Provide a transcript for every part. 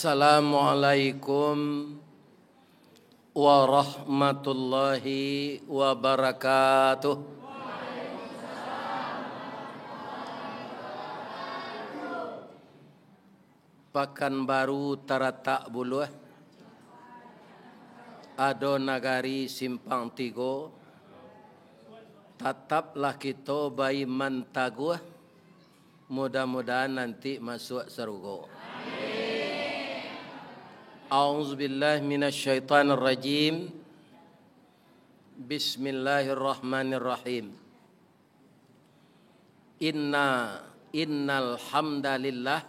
Assalamualaikum warahmatullahi wabarakatuh. Pekanbaru taratak buluh ado nagari simpang tigo, tetaplah kita bayi mantaguh, mudah-mudahan nanti masuk surga. A'udzubillahi minasyaitonir rajim. Bismillahirrahmanirrahim. Innal hamdalillah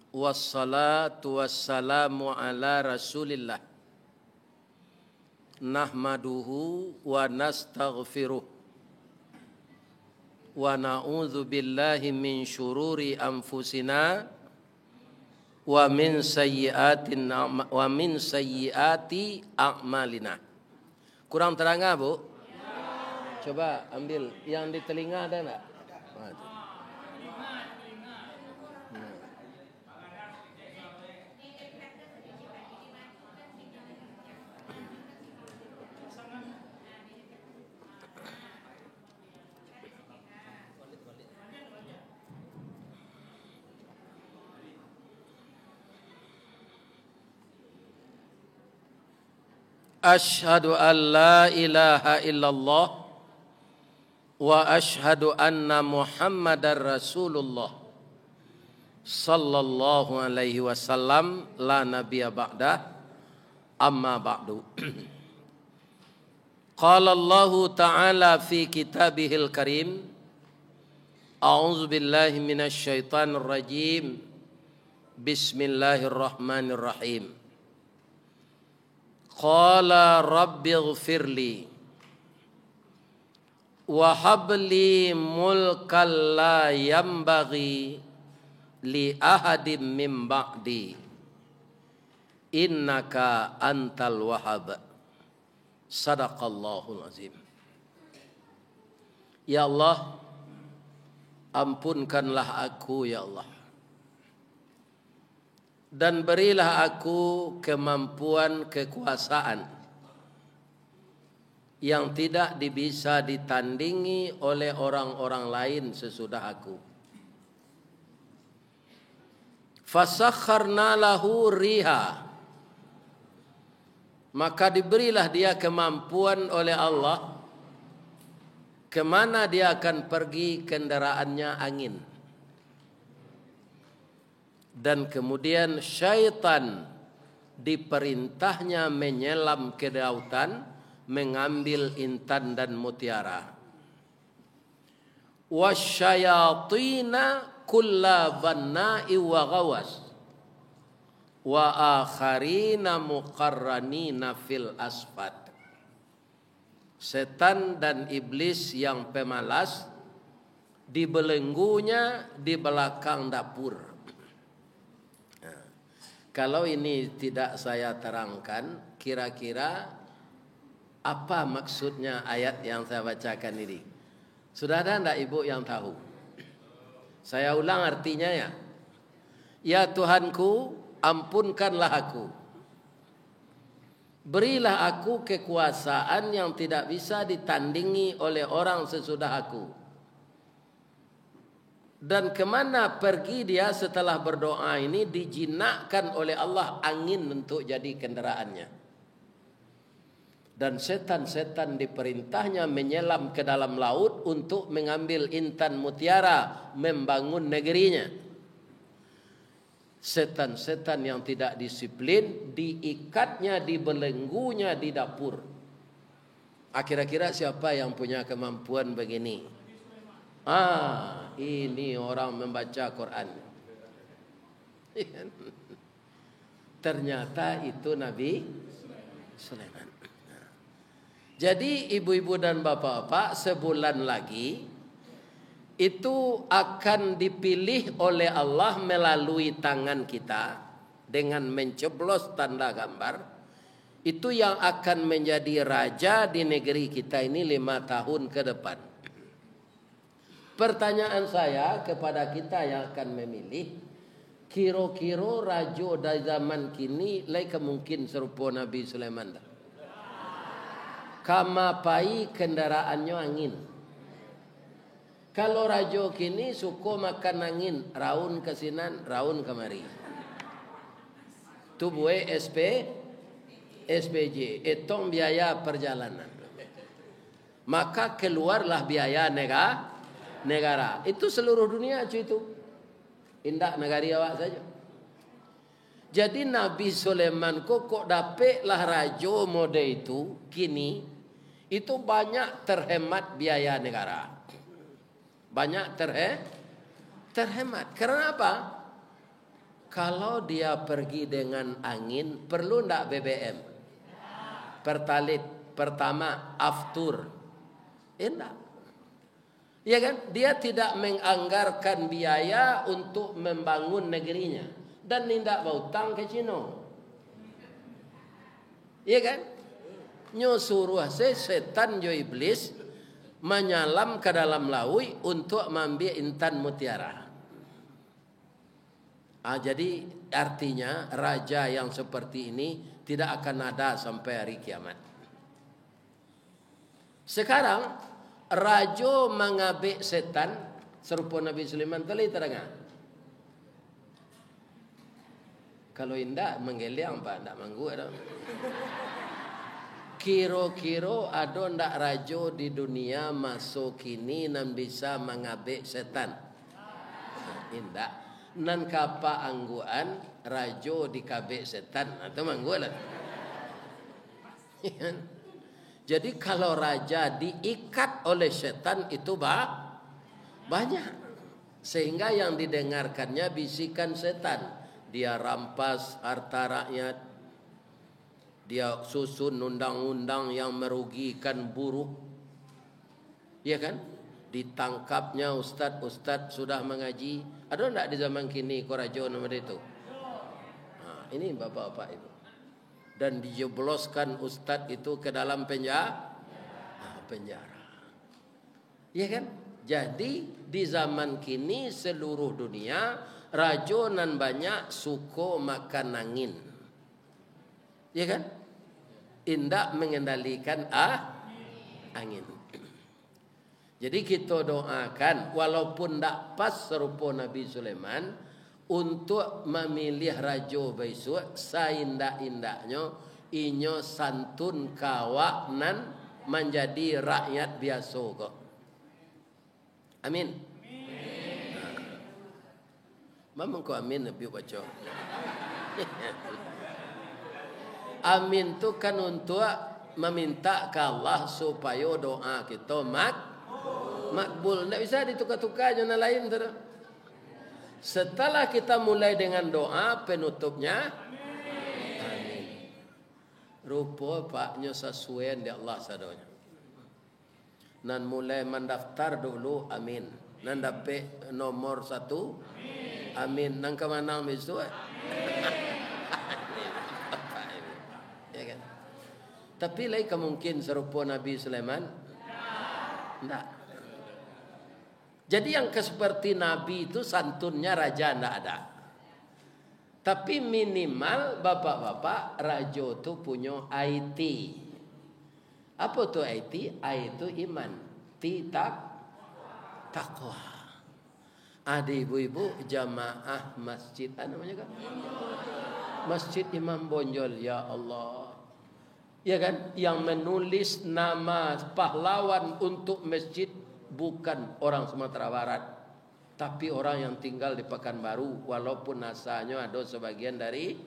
wassalatu wassalamu ala Rasulillah. Nahmaduhu wa nastaghfiruh wa na'udzu billahi min syururi anfusina wa min sayyiati a'malina. Kurang terang Bu? Coba ambil yang di telinga ada enggak? Asyhadu an la ilaha illallah wa asyhadu anna Muhammadar Rasulullah sallallahu alaihi wasallam la nabiyya ba'dah amma ba'du. Qala Allah ta'ala fi kitabihil karim. A'udzu billahi minasy syaithanir rajim. Bismillahirrahmanirrahim. Qala rabbighfirli wa habli mulkan la yanbaghi li ahadin min ba'di innaka antal wahhab. Sadaqallahul azim. Ya Allah, ampunkanlah aku ya Allah, dan berilah aku kemampuan kekuasaan yang tidak bisa ditandingi oleh orang-orang lain sesudah aku. Fasakharna lahu riha, maka diberilah dia kemampuan oleh Allah kemana dia akan pergi kendaraannya angin. Dan kemudian syaitan diperintahnya menyelam ke lautan, mengambil intan dan mutiara. Wasyayatina kulla banna'i wa ghawas wa akharina muqarranina fil asfad. Setan dan iblis yang pemalas dibelenggunya di belakang dapur. Kalau ini tidak saya terangkan, kira-kira apa maksudnya ayat yang saya bacakan ini? Sudah ada enggak Ibu yang tahu? Saya ulang artinya ya. Ya Tuhanku, ampunkanlah aku. Berilah aku kekuasaan yang tidak bisa ditandingi oleh orang sesudah aku. Dan kemana pergi dia setelah berdoa ini dijinakkan oleh Allah angin untuk jadi kendaraannya. Dan setan-setan diperintahnya menyelam ke dalam laut untuk mengambil intan mutiara, membangun negerinya. Setan-setan yang tidak disiplin diikatnya, dibelenggunya di dapur. Kira-kira siapa yang punya kemampuan begini? Ini orang membaca Quran. Ternyata itu Nabi Sulaiman. Jadi ibu-ibu dan bapak-bapak, sebulan lagi itu akan dipilih oleh Allah melalui tangan kita dengan mencoblos tanda gambar. Itu yang akan menjadi raja di negeri kita ini 5 tahun ke depan. Pertanyaan saya kepada kita yang akan memilih, Kira-kira raja dari zaman kini lain kemungkin serupa Nabi Sulaiman dah. Kamapai kendaraannya angin. Kalau raja kini suka makan angin, raun ke sinan, raun kemari. Tu buat SPJ, etong biaya perjalanan. Maka keluarlah biaya negara. Itu seluruh dunia cuy itu. Indak negari awak saja. Jadi Nabi Sulaiman kok dapatlah raja mode itu kini itu banyak terhemat biaya negara. Banyak terhemat. Karena apa? Kalau dia pergi dengan angin perlu ndak BBM? Pertalit, pertama aftur. Enggak. Ya kan? Dia tidak menganggarkan biaya untuk membangun negerinya dan tidak berhutang ke Cina. Ya kan? Nyo suruh setan jo iblis menyalam ke dalam laut untuk mengambil intan mutiara. Jadi artinya raja yang seperti ini tidak akan ada sampai hari kiamat. Sekarang raja mengabik setan serupa Nabi Sulaiman tadi terangah. Kalau indah menggeliang pak, tidak manggu ada. Kira-kira ada ndak raja di dunia masuk kini nan bisa mengabik setan? Indah. Nan kapa angguan rajo dikabik setan atau manggulan. Jadi kalau raja diikat oleh setan itu banyak. Sehingga yang didengarkannya bisikan setan. Dia rampas harta rakyat. Dia susun undang-undang yang merugikan buruh. Ya kan? Ditangkapnya ustaz-ustaz sudah mengaji. Ada enggak di zaman kini korajo nama itu? Ini bapak-bapak itu. Dan dijebloskan ustaz itu ke dalam penjara. Ya kan? Jadi di zaman kini seluruh dunia rajo nan banyak suko makan angin. Ya kan? Indak mengendalikan angin. Jadi kita doakan walaupun tak pas serupa Nabi Sulaiman untuk memilih raja besok saindak-indaknya inyo santun kawak nan menjadi rakyat biasa kok. Amin. Mamang ko amin lebih baca. Amin tu kan untuk meminta ke Allah supaya doa kita makbul. Tidak bisa ditukar-tukar dengan lain. Setelah kita mulai dengan doa penutupnya amin. Rupa paknya sesuai di Allah sadonya. Nan mulai mendaftar dulu amin. Nan dapat nomor 1 amin. Nan kemana misu? Ya kan? Tapi lain kemungkin serupa Nabi Sulaiman? Tidak. Jadi yang seperti Nabi itu santunnya raja tidak ada. Tapi minimal bapak-bapak raja itu punya IT. Apa tuh IT? I itu iman. T takwa. Ada ibu-ibu jamaah masjid. Apa namanya kan? Masjid Imam Bonjol. Ya Allah. Ya kan? Yang menulis nama pahlawan untuk masjid bukan orang Sumatera Barat, tapi orang yang tinggal di Pekanbaru, walaupun asalnya ada sebagian dari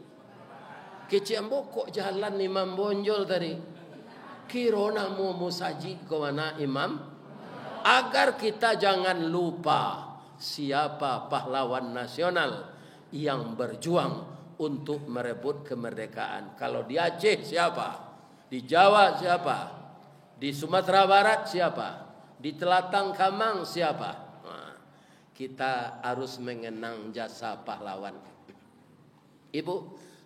Keciambo. Kok jalan Imam Bonjol tadi? Kira mau musaji ke mana Imam? Agar kita jangan lupa siapa pahlawan nasional yang berjuang untuk merebut kemerdekaan. Kalau di Aceh siapa? Di Jawa siapa? Di Sumatera Barat siapa? Di Telatang Kamang siapa? Kita harus mengenang jasa pahlawan. Ibu,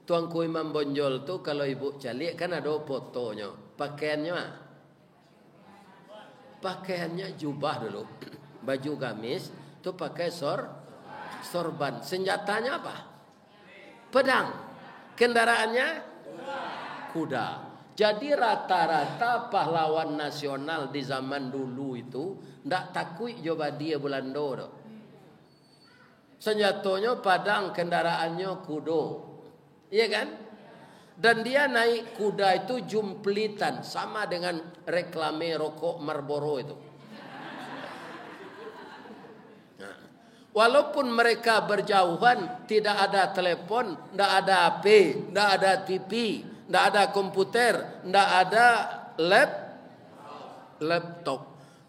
Tuanku Imam Bonjol tu kalau ibu cari kan ada fotonya. Pakaiannya jubah dulu. Baju gamis tu pakai sorban. Senjatanya apa? Pedang. Kendaraannya kuda. Jadi rata-rata pahlawan nasional di zaman dulu itu ndak takut coba dia Belanda. Senjatanya padang, kendaraannya kudo. Iya kan? Dan dia naik kuda itu jumplitan, sama dengan reklame rokok Marlboro itu. Nah, walaupun mereka berjauhan, tidak ada telepon, tidak ada HP, tidak ada TV, tidak ada komputer, tidak ada laptop.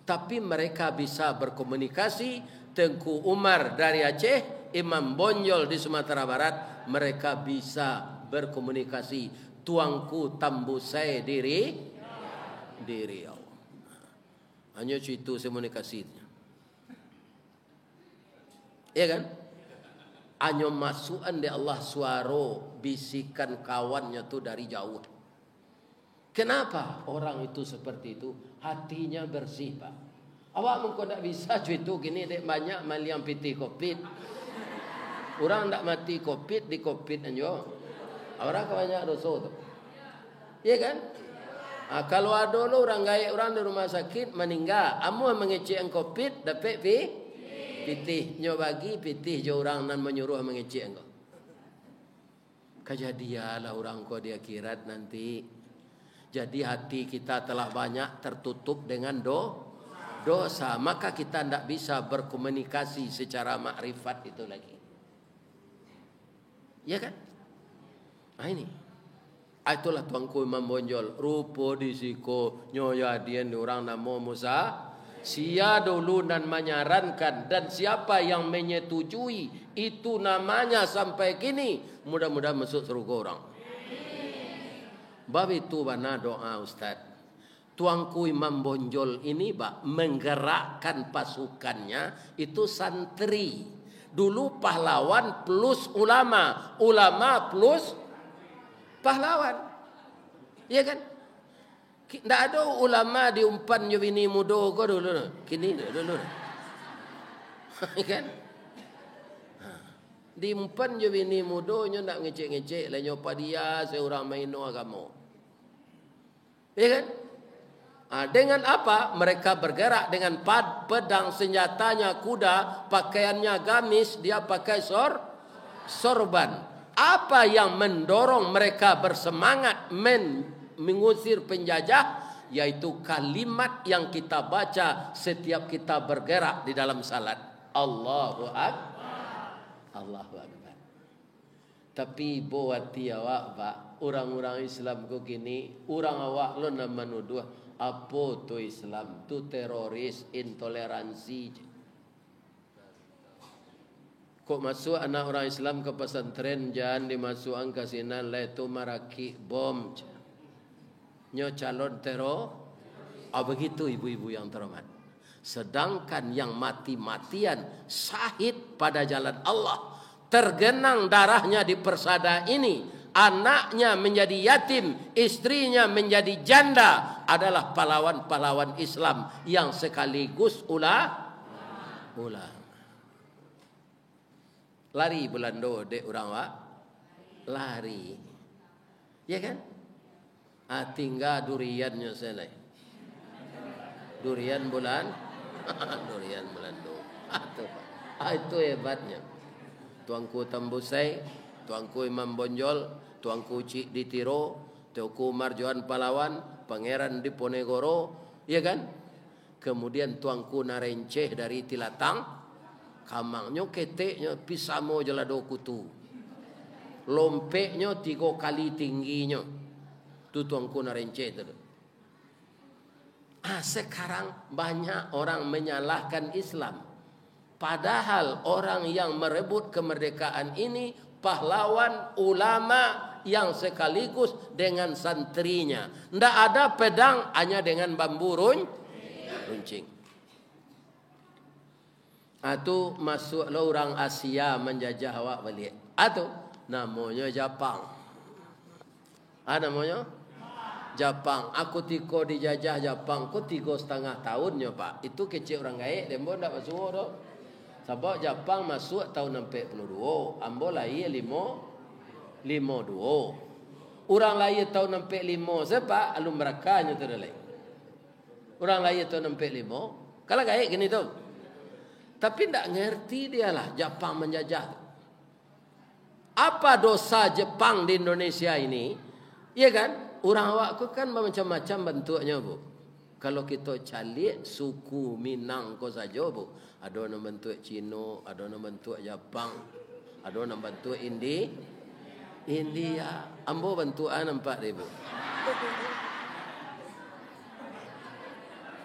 Tapi mereka bisa berkomunikasi. Tengku Umar dari Aceh, Imam Bonjol di Sumatera Barat, mereka bisa berkomunikasi. Tuanku Tambusai di Riau. Hanya itu komunikasinya. Iya kan? Hanya masukan di Allah suara bisikan kawannya tu dari jauh. Kenapa orang itu seperti itu? Hatinya bersih, Pak. Awak mungkin tak bisa cuitu gini dek banyak maliang piti covid. Orang tak mati covid di covid aja. Orang banyak dosa tu. Iya kan? Kalau ada lo orang gaya orang di rumah sakit meninggal, amu mengecek covid dapat pitih nyo bagi pitih jo orang nan menyuruh mengecek engkau. Kejadianlah orang kau di akhirat nanti. Jadi hati kita telah banyak tertutup dengan dosa, maka kita tidak bisa berkomunikasi secara makrifat itu lagi. Ya kan? Nah ini. Itulah tuanku Imam Bonjol. Rupa disiko nyoya dian orang nama Musa. Sia dulu dan menyarankan, dan siapa yang menyetujui itu namanya sampai kini mudah-mudahan masuk surga orang. Bab itu bana doa Ustaz. Tuanku Imam Bonjol ini menggerakkan pasukannya itu santri. Dulu pahlawan plus ulama, ulama plus pahlawan. Iya kan? Tidak ada ulama diumpan jo bini muda ko dulu. Kini dulu. Kan? Diumpan jo bini muda nyo nak ngecek-ngecek lah nyo dia seorang maino agama. Iya kan? Dengan apa? Mereka bergerak dengan pedang, senjatanya kuda, pakaiannya gamis, dia pakai sorban. Apa yang mendorong mereka bersemangat mengusir penjajah? Yaitu kalimat yang kita baca setiap kita bergerak di dalam salat. Allahu Akbar. Allahu Akbar. Tapi buat awak, Pak, orang-orang Islam kau kini, orang awak lo nama menuduh apa tu Islam? Tu teroris, intoleransi. Kok masuk anak orang Islam ke pesantren jangan dimasukkan ke sini itu maraki bom. Nyo calon teror. Begitu ibu-ibu yang terhormat. Sedangkan yang mati-matian syahid pada jalan Allah, tergenang darahnya di persada ini, anaknya menjadi yatim, istrinya menjadi janda, adalah pahlawan-pahlawan Islam yang sekaligus ulama. Lari Belanda dek orang wak. Lari. Ya kan? Tinggal duriannya selai. Durian bulan. Durian Belanda. Itu hebatnya. Tuanku Tambusai, tuanku Imam Bonjol, tuanku Cik Ditiro, tuanku Marjohan Palawan, Pangeran Diponegoro, ya kan? Kemudian tuanku Narenceh dari Tilatang, kamangnya keteknya pisamo jelado kutu. Lompeknya 3 kali tingginya. Itu tuanku Narenceh itu. Sekarang banyak orang menyalahkan Islam. Padahal orang yang merebut kemerdekaan ini pahlawan ulama yang sekaligus dengan santrinya. Tidak ada pedang, hanya dengan bambu runcing. Atau masuklah orang Asia menjajah awak balik. Atau namanya Jepang. Namanya Jepang. Aku tiko dijajah Jepang. Aku 3,5 tahunnya Pak. Itu kecil orang gaek. Dembo tidak masuk. Sebab Jepang masuk tahun 42, ambo lahir 52. Orang lahir tahun 45 sebab alum merakanya tu dah lain. Orang lahir tahun 45, kalau gaib gini tu. Tapi tak ngerti dia lah Jepang menjajah tu. Apa dosa Jepang di Indonesia ini? Ya kan? Orang awak tu kan macam-macam bentuknya, Bu. Kalau kita calik suku Minang ko saja, Bu. Ada yang bentuk Cina, ada yang bentuk Jepang, ada yang bentuk India. Ambo bentukan nampak dia, Bu.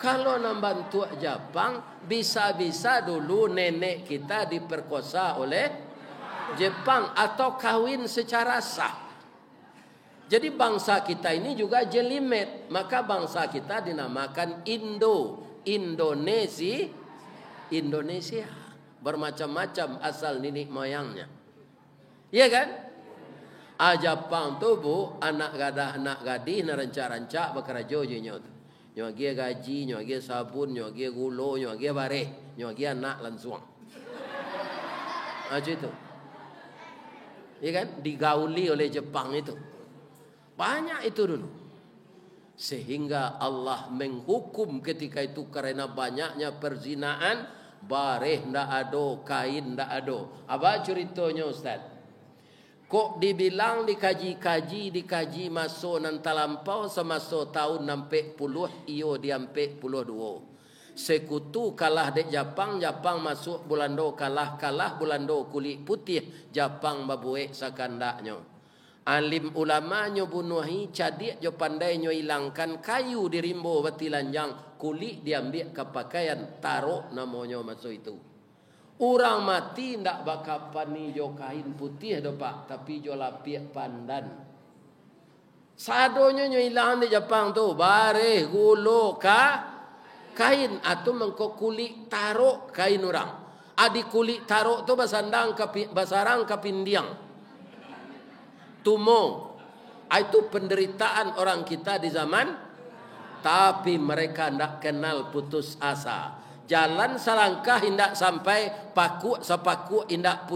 Kalau nak bentuk Jepang, bisa-bisa dulu nenek kita diperkosa oleh Jepang atau kawin secara sah. Jadi bangsa kita ini juga jelimet. Maka bangsa kita dinamakan Indonesia. Bermacam-macam asal nenek moyangnya. Iya kan? Jepang tu, Bu, anak gadah anak gadis na rancak-rancak bekerja je nyot. Nyogi gaji, nyogi sabun, nyogi gulo, nyogi bareh, nyogi anak langsung. Macam itu. Ya kan? Digauli oleh Jepang itu. Banyak itu dulu. Sehingga Allah menghukum ketika itu karena banyaknya perzinaan, bareh ndak ada, kain ndak ada. Apa ceritanya, Ustaz? Kok dibilang dikaji masuk nan talampau semasa tahun 60 iyo di 42. Sekutu kalah dek Jepang masuk Belanda kalah Belanda kulit putih, Jepang babuek sakandaknya. Alim ulama nyo bunuhi cadik jo pandai nyo hilangkan kayu di rimbo bati lanjang, kulit diambil ke pakaian, taruh namanya masuk itu. Orang mati ndak bakal pani jo kain putih do Pak, tapi jo lapik pandan. Sadonya nyo hilang di Jepang tu, bareh gulo kain atau mengko kulit taruh kain orang. Adi kulit taruh tu basarang kapindiang. Tumo. Itu penderitaan orang kita di zaman. Tapi mereka ndak kenal putus asa. Jalan selangkah indak sampai sepaku indak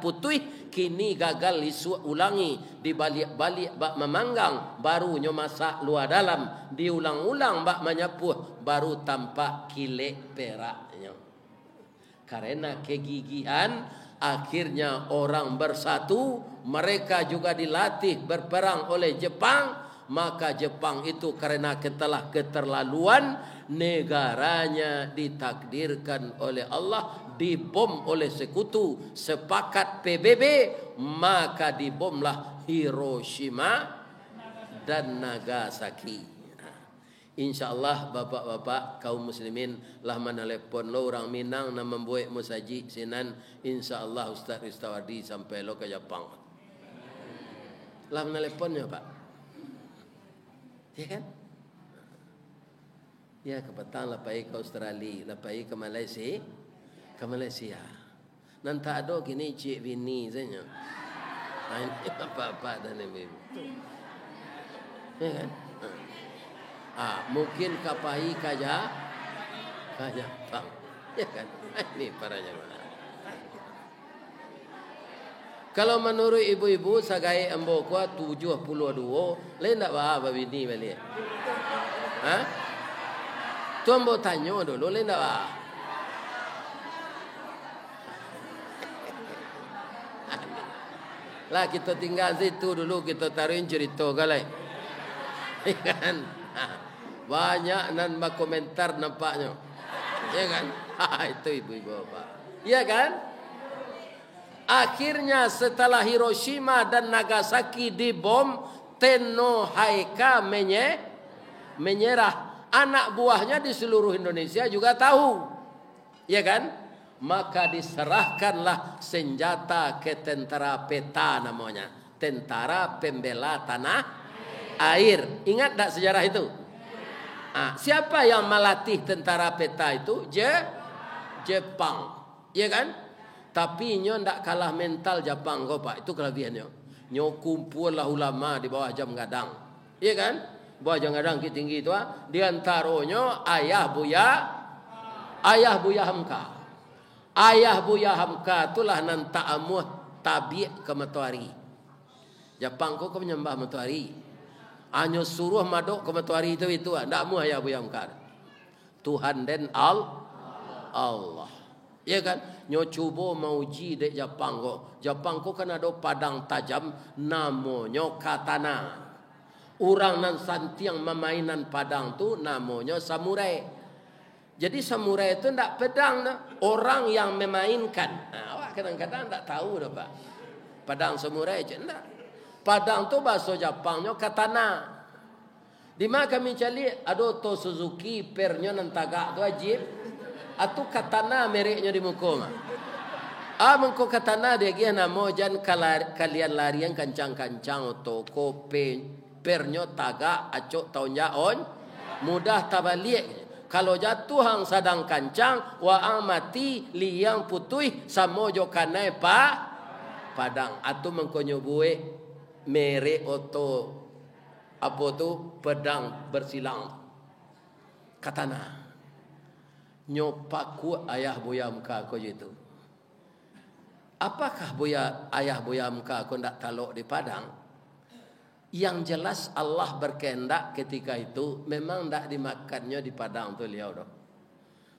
putih, kini gagal isu ulangi, dibalik-balik bak memanggang, barunya masak luar dalam, diulang-ulang bak menyapuh, baru tampak kilek peraknya. Karena kegigihan akhirnya orang bersatu, mereka juga dilatih berperang oleh Jepang. Maka Jepang itu karena keterlaluan, negaranya ditakdirkan oleh Allah dibom oleh sekutu, sepakat PBB, maka dibomlah Hiroshima dan Nagasaki. InsyaAllah bapak-bapak kaum muslimin lah menelepon lo orang Minang na membuat musaji sinan, InsyaAllah Ustaz Ristawardi sampai lo ke Jepang. Lah meneleponnya Pak. Ya kan? Ya kebetulan lapai ke Australia, lapai ke Malaysia, Nanti ada gini cik bini saja. Ini bapak-bapak dan ibu. Ya kan? Mungkin kapai kaja Jepang. Ya kan? Ini para jemaah. Kalau menurut ibu-ibu sagai ambo kuat 72, lain tak apa bini balik. Tu ambo tanya dulu, lain tak apa. Lah kita tinggal situ dulu, kita taruhin cerita galai. Kan? Banyak nan komentar nampaknya. Ya kan? Itu ibu-ibu bapak. Ya kan? Akhirnya setelah Hiroshima dan Nagasaki dibom, Tenno Haika menyerah. Anak buahnya di seluruh Indonesia juga tahu. Ya kan? Maka diserahkanlah senjata ke tentara PETA namanya. Tentara Pembela Tanah Air. Ingat tak sejarah itu? Siapa yang melatih tentara PETA itu? Jepang. Ya kan? Tapi nyo ndak kalah mental Jepang kau Pak. Itu kelebihannya. Nyo kumpul lah ulama di bawah jam gadang. Iya kan? Bawah jam gadang tinggi itu di antaranya ayah Buya Hamka. Ayah Buya Hamka itulah nan ta'amuh tabi' ke matahari. Jepang ko menyembah matahari. Hanya suruh madok ke matahari itu ndak mu ayah Buya Hamka. Tuhan dan Allah. Ya kan? Nyo cuba mauji dek Jepang ko. Jepang ko kan ada padang tajam namanya katana. Orang nan santiang memainan padang tu namanya samurai. Jadi samurai itu tidak pedang, orang yang memainkan. Nah, awak kadang-kadang tidak tahu dah Pak. Padang samurai je tidak. Padang tu bahasa Jepangnya katana. Di mana kami cari ada to Suzuki pernya nan tagak tu ajib. Atau katana mereknya di muka mah. Mengko katana dia gih nama jan kalian larian kancang-kancang toko pernya tagak acok tahun jaon mudah tabalik. Kalau jatuh hang sadang kancang wa amati liang putui samo jo kanai padang atau mengkonyo buwe mere oto apa tu pedang bersilang katana nyopaku ayah Buya Hamka ko itu. Apakah ayah Buya Hamka ko ndak talok di padang? Yang jelas Allah berkehendak ketika itu memang tidak dimakannya di padang tu liau doh.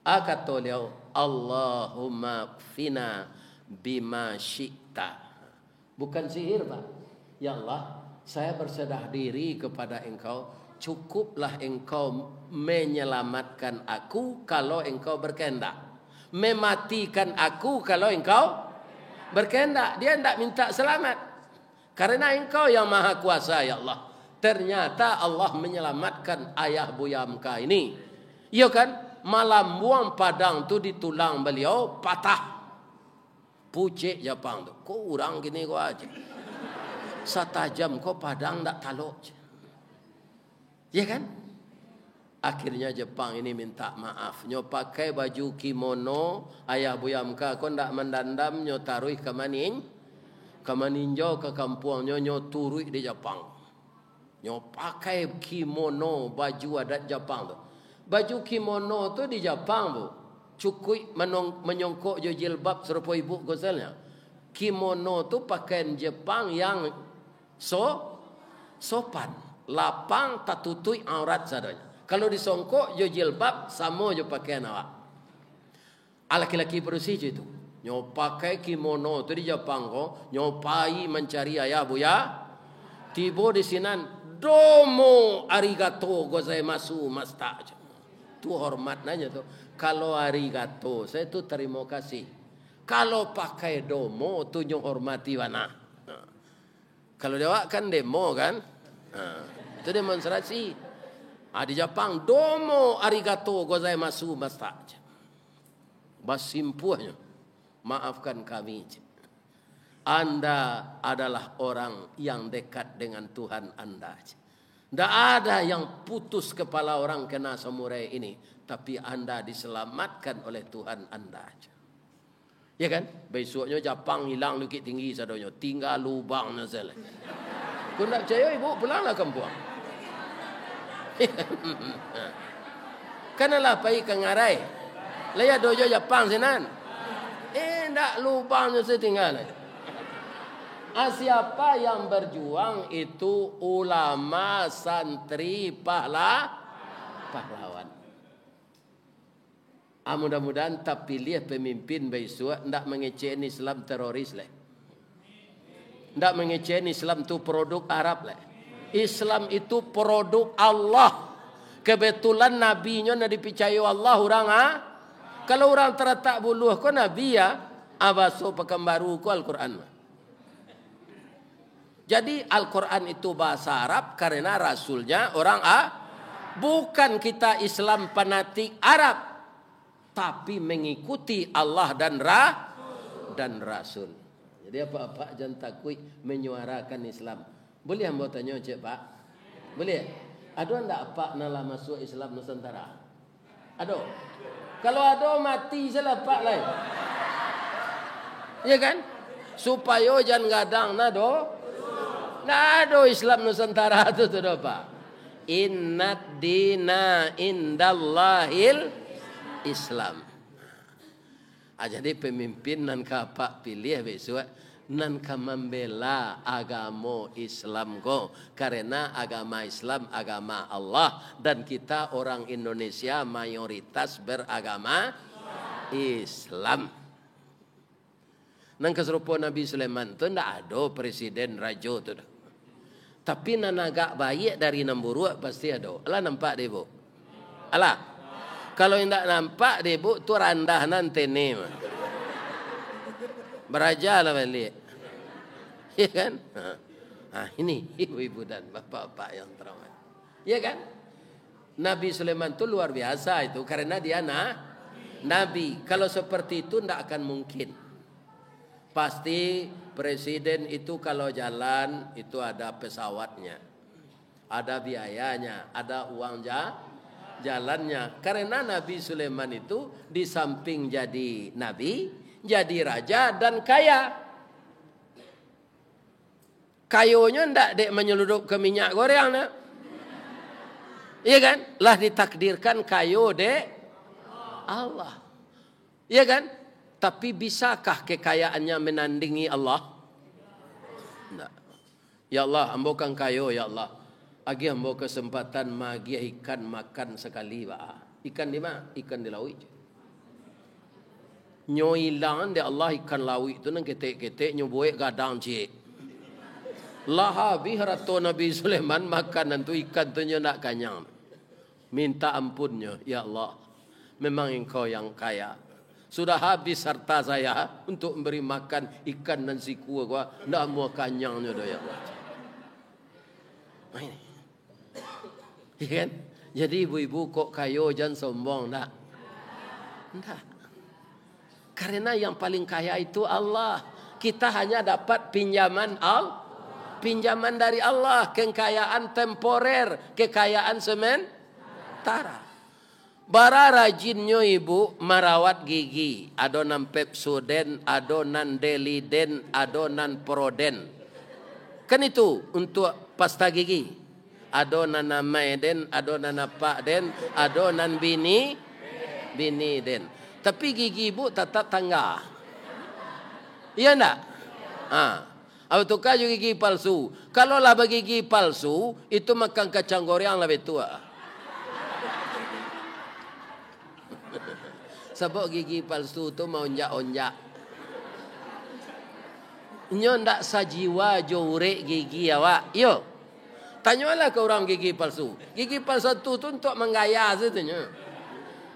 Kata liau Allahumma fina bima syi'ta. Bukan sihir Pak. Ya Allah, saya berserah diri kepada Engkau. Cukuplah Engkau menyelamatkan aku kalau Engkau berkehendak. Mematikan aku kalau Engkau berkehendak. Dia tidak minta selamat. Karena Engkau yang maha kuasa ya Allah. Ternyata Allah menyelamatkan ayah Buya Hamka ini. Ya kan? Malam buang padang tu di tulang beliau patah. Pucik Jepang tu. Kok orang gini kau aja. Satajam kau padang tak talok. Ya kan? Akhirnya Jepang ini minta maaf. Nyo pakai baju kimono ayah Buya Hamka kau ndak mendandam nyo taruh ke maning. Kamaninjau ke kampungnya nyo turui di Jepang. Nyo pakai kimono baju adat Jepang tu. Baju kimono tu di Jepang tu cukui menyongkok jo jilbab serupa ibu goselnya. Kimono tu pakaian Jepang yang sopan, lapang tak tutui aurat sadanya. Kalau disongkok jo jilbab sama jo pakaian awak. Laki-laki berusia itu. Nyo pakai kimono tu di Jepang ko, nyo pai mencari ayah Buya. Tiba di sinan domo arigato gozaimasu masta. Tu hormat nanya tu. Kalau arigato saya tu terima kasih. Kalau pakai domo tu nyo hormati wana. Kalau dia kan demo kan. Itu demonstrasi. Di Jepang domo arigato gozaimasu masta. Basimpuhnya. Maafkan kami. Anda adalah orang yang dekat dengan Tuhan Anda. Tidak ada yang putus kepala orang kena samurai ini. Tapi Anda diselamatkan oleh Tuhan Anda. Ya kan? Besoknya Jepang hilang Bukit Tinggi sadonyo. Tinggal lubang nazal. Kau nak percaya ibu pulanglah kampung. Kanalah pai kengarai. Laya dojo Jepang sinan. Ndak lubangnya setinggal. Siapa yang berjuang itu ulama, santri, pahlawan. Mudah-mudahan tak pilih pemimpin besok ndak mengecewakan Islam teroris leh. Ndak mengecewakan Islam itu produk Arab leh. Islam itu produk Allah. Kebetulan nabinya nak dipercaya Allah orang Kalau orang terletak buluh ko nabi ya, abaso pekambaru ko Al-Quran. Jadi Al-Quran itu bahasa Arab karena rasulnya orang bukan kita Islam fanatik Arab, tapi mengikuti Allah dan Rasul. Jadi apa-apa jangan takut menyuarakan Islam. Boleh hamba tanya cik Pak? Boleh? Ada enggak apa nala masuk Islam Nusantara? Ada? Kalau ada mati salah Pak lain. Ya kan? Supaya jangan gadang nado. Nado Islam Nusantara itu sudah Pak. Innad dina indallahil Islam. Jadi pemimpin nan kapak pilih besok nan ka membela agama Islam ko, karena agama Islam agama Allah dan kita orang Indonesia mayoritas beragama Islam. Nang keserupa Nabi Sulaiman tu ndak ada presiden raja tu. Tapi nan agak baik dari Namburu pasti ada. Alah nampak deh bu. Alah. Kalau ndak nampak deh bu tu randah nan tene. Beraja lah balik. Ya kan? Ini ibu-ibu dan bapak-bapak yang terhormat. Ya kan? Nabi Sulaiman tu luar biasa itu karena dia nabi. Kalau seperti itu ndak akan mungkin. Pasti presiden itu kalau jalan itu ada pesawatnya, ada biayanya, ada uang jalannya. Karena Nabi Sulaiman itu di samping jadi nabi, jadi raja dan kaya. Kayonya ndak dek menyeludup ke minyak goreng nak. Iya kan? Lah ditakdirkan kayo dek Allah. Iya kan? Tapi bisakah kekayaannya menandingi Allah? Tidak. Ya Allah, ambo kan kayo ya Allah. Agi ambo kesempatan magi ikan makan sekali ba. Ikan di mana? Ikan di laut. Nyo ilang de Allah ikan laut itu nang ketek-ketek nyo boek gadang cik. Lah habis rato Nabi Sulaiman makan tu ikan tu nyo nak kanyang. Minta ampunnya, ya Allah. Memang engkau yang kaya. Sudah habis harta saya untuk memberi makan ikan dan siku gua, ndak mau kanyangnya dah ya Allah. Ini. Ya kan? Jadi ibu-ibu kok kayo jangan sombong ndak? Ndak. Karena yang paling kaya itu Allah. Kita hanya dapat pinjaman pinjaman dari Allah, kekayaan temporer, kekayaan sementara. Bara rajinnya ibu merawat gigi, adonan Pepsodent, adonan Deliden, adonan Proden. Kan itu untuk pasta gigi. Adonan Maiden, adonan Pakden, adonan Bini Den. Tapi gigi ibu tetap tangga. Iya enggak? Atau juga gigi palsu. Kalau lah gigi palsu, itu makan kacang goreng lebih tua. Sebab gigi palsu tu mau onjak-onjak. Nyo ndak sajiwa jore gigi awak. Yo. Tanyalah ke orang gigi palsu. Gigi palsu tu untuk menggaya saja.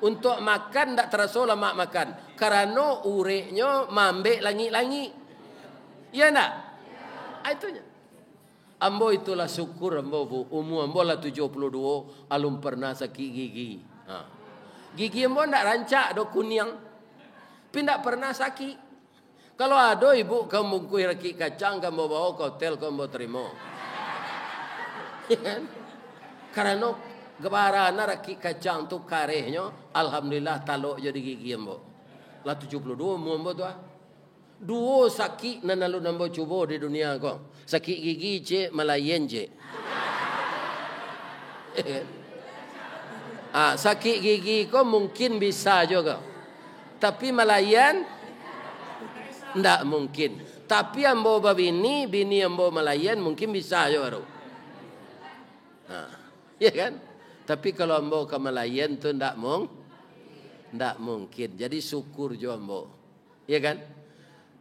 Untuk makan ndak terasa lama makan. Karena ureknya mambek langi-langi. Ya ndak? Itunya. Ambo itulah syukur ambo bu. Umur ambo lah 72. Alum pernah sakit gigi. Gigi ambo ndak rancak do kuning. Pindak pernah sakit. Kalau ada ibu kamu kui raki kacang kamu bawa ke hotel kamu terima. Karena gebarana raki kacang tu karehnya alhamdulillah talok jadi gigi ambo. Lah 72 umur ambo tu. Dua sakit nanalu nambo cuba di dunia ko. Sakit gigi je malayan je. Sakit gigi ko mungkin bisa juga. Tapi malayan ndak mungkin. Tapi ambo babini, bini ambo malayan mungkin bisa juga. Ya kan? Tapi kalau ambo ke malayan tu ndak mungkin. Jadi syukur jo ambo. Ya kan?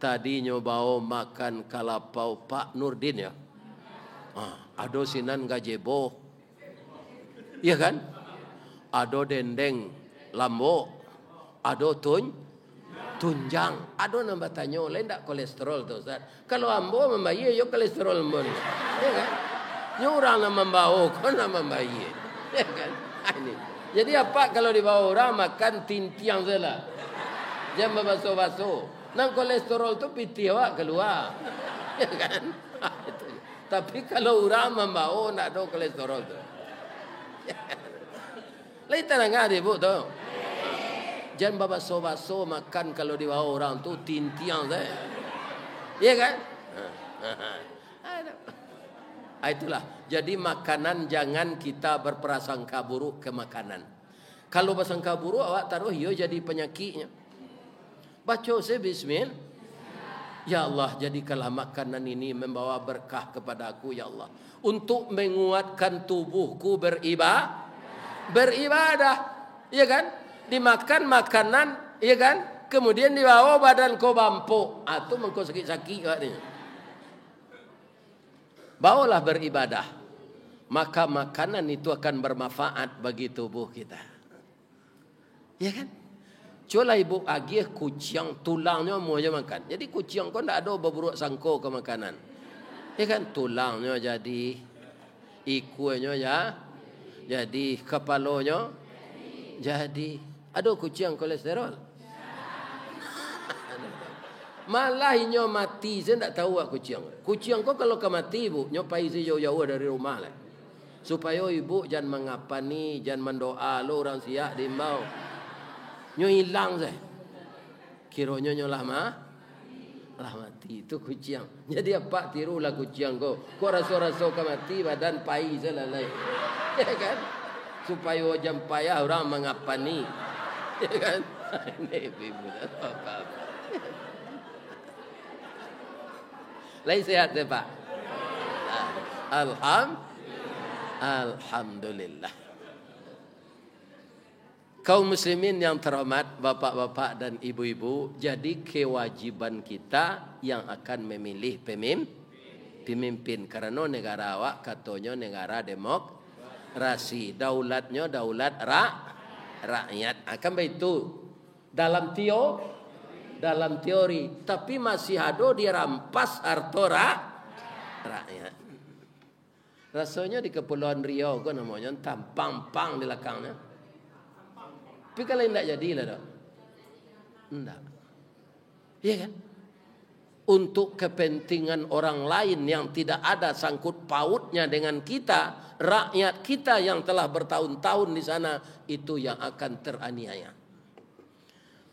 Tadi nyobao makan kalapau Pak Nurdin ya. Ado sinan gajebo. Ya kan? Ado dendeng lambo. Ado tunjang. Ado nambah tanya lain tak kolesterol tu Ustaz. Kalau ambo membayi yo kolesterol ambo. Ya kan? Nyo orang nak membawa kau nak membayi. Ya kan? Ini. Jadi apa kalau dibawa orang makan tintiang saja. Jangan basuh-basuh. Nang kolesterol tu piti awak keluar. Ya kan? Itu. Tapi kalau orang membawa nak ada kolesterol tu. Lain tenang ada ibu tu. Jangan basuh-basuh makan kalau dibawa orang tu tintiang saja. Ya kan? Itulah. Jadi makanan jangan kita berprasangka buruk ke makanan. Kalau bersangka buruk awak taruh yo jadi penyakitnya. Baca saya bismillah. Ya Allah, jadikanlah makanan ini membawa berkah kepada aku ya Allah, untuk menguatkan tubuhku beribadah, ya kan? Dimakan makanan, ya kan? Kemudian dibawa badan kau bampu, atau mengkau sakit-sakit katanya. Bawalah beribadah, maka makanan itu akan bermanfaat bagi tubuh kita. Ya kan? Coba ibu agih kucing tulangnya mau je makan. Jadi kucing kau tidak ada berburuk sangko ke makanan. Ya kan? Tulangnya jadi, ikunya ya, jadi kepalanya jadi. Ada kucing kolesterol. Malah inyo mati, saya tidak tahu kucing. Kucing kau kalau mati ibu, nyopai si jauh-jauh dari rumah lah. Supaya ibu jangan mengapani, jangan mendoa lo orang siak dimbau. Nyo hilang saya. Kiranya nyo lah mati itu kucing. Jadi apa tirulah kucing kau. Kau rasa-rasa kau mati badan pai selalai. Ya kan? Supaya jam payah orang mengapani. Ya kan? Ini ibu apa. Lain sehat ya Pak. Alhamdulillah. Kaum muslimin yang terhormat, bapak-bapak dan ibu-ibu, jadi kewajiban kita yang akan memilih pemimpin. Karena negara awak katanya negara demokrasi, daulatnya daulat rakyat. Akan begitu dalam teori, tapi masih ada dirampas harta rakyat. Rasanya di Kepulauan Riau kan namanya tampang-pang di belakangnya. Tapi kalau tidak jadilah dok. Tidak. Iya kan? Untuk kepentingan orang lain yang tidak ada sangkut pautnya dengan kita, rakyat kita yang telah bertahun-tahun di sana, itu yang akan teraniaya.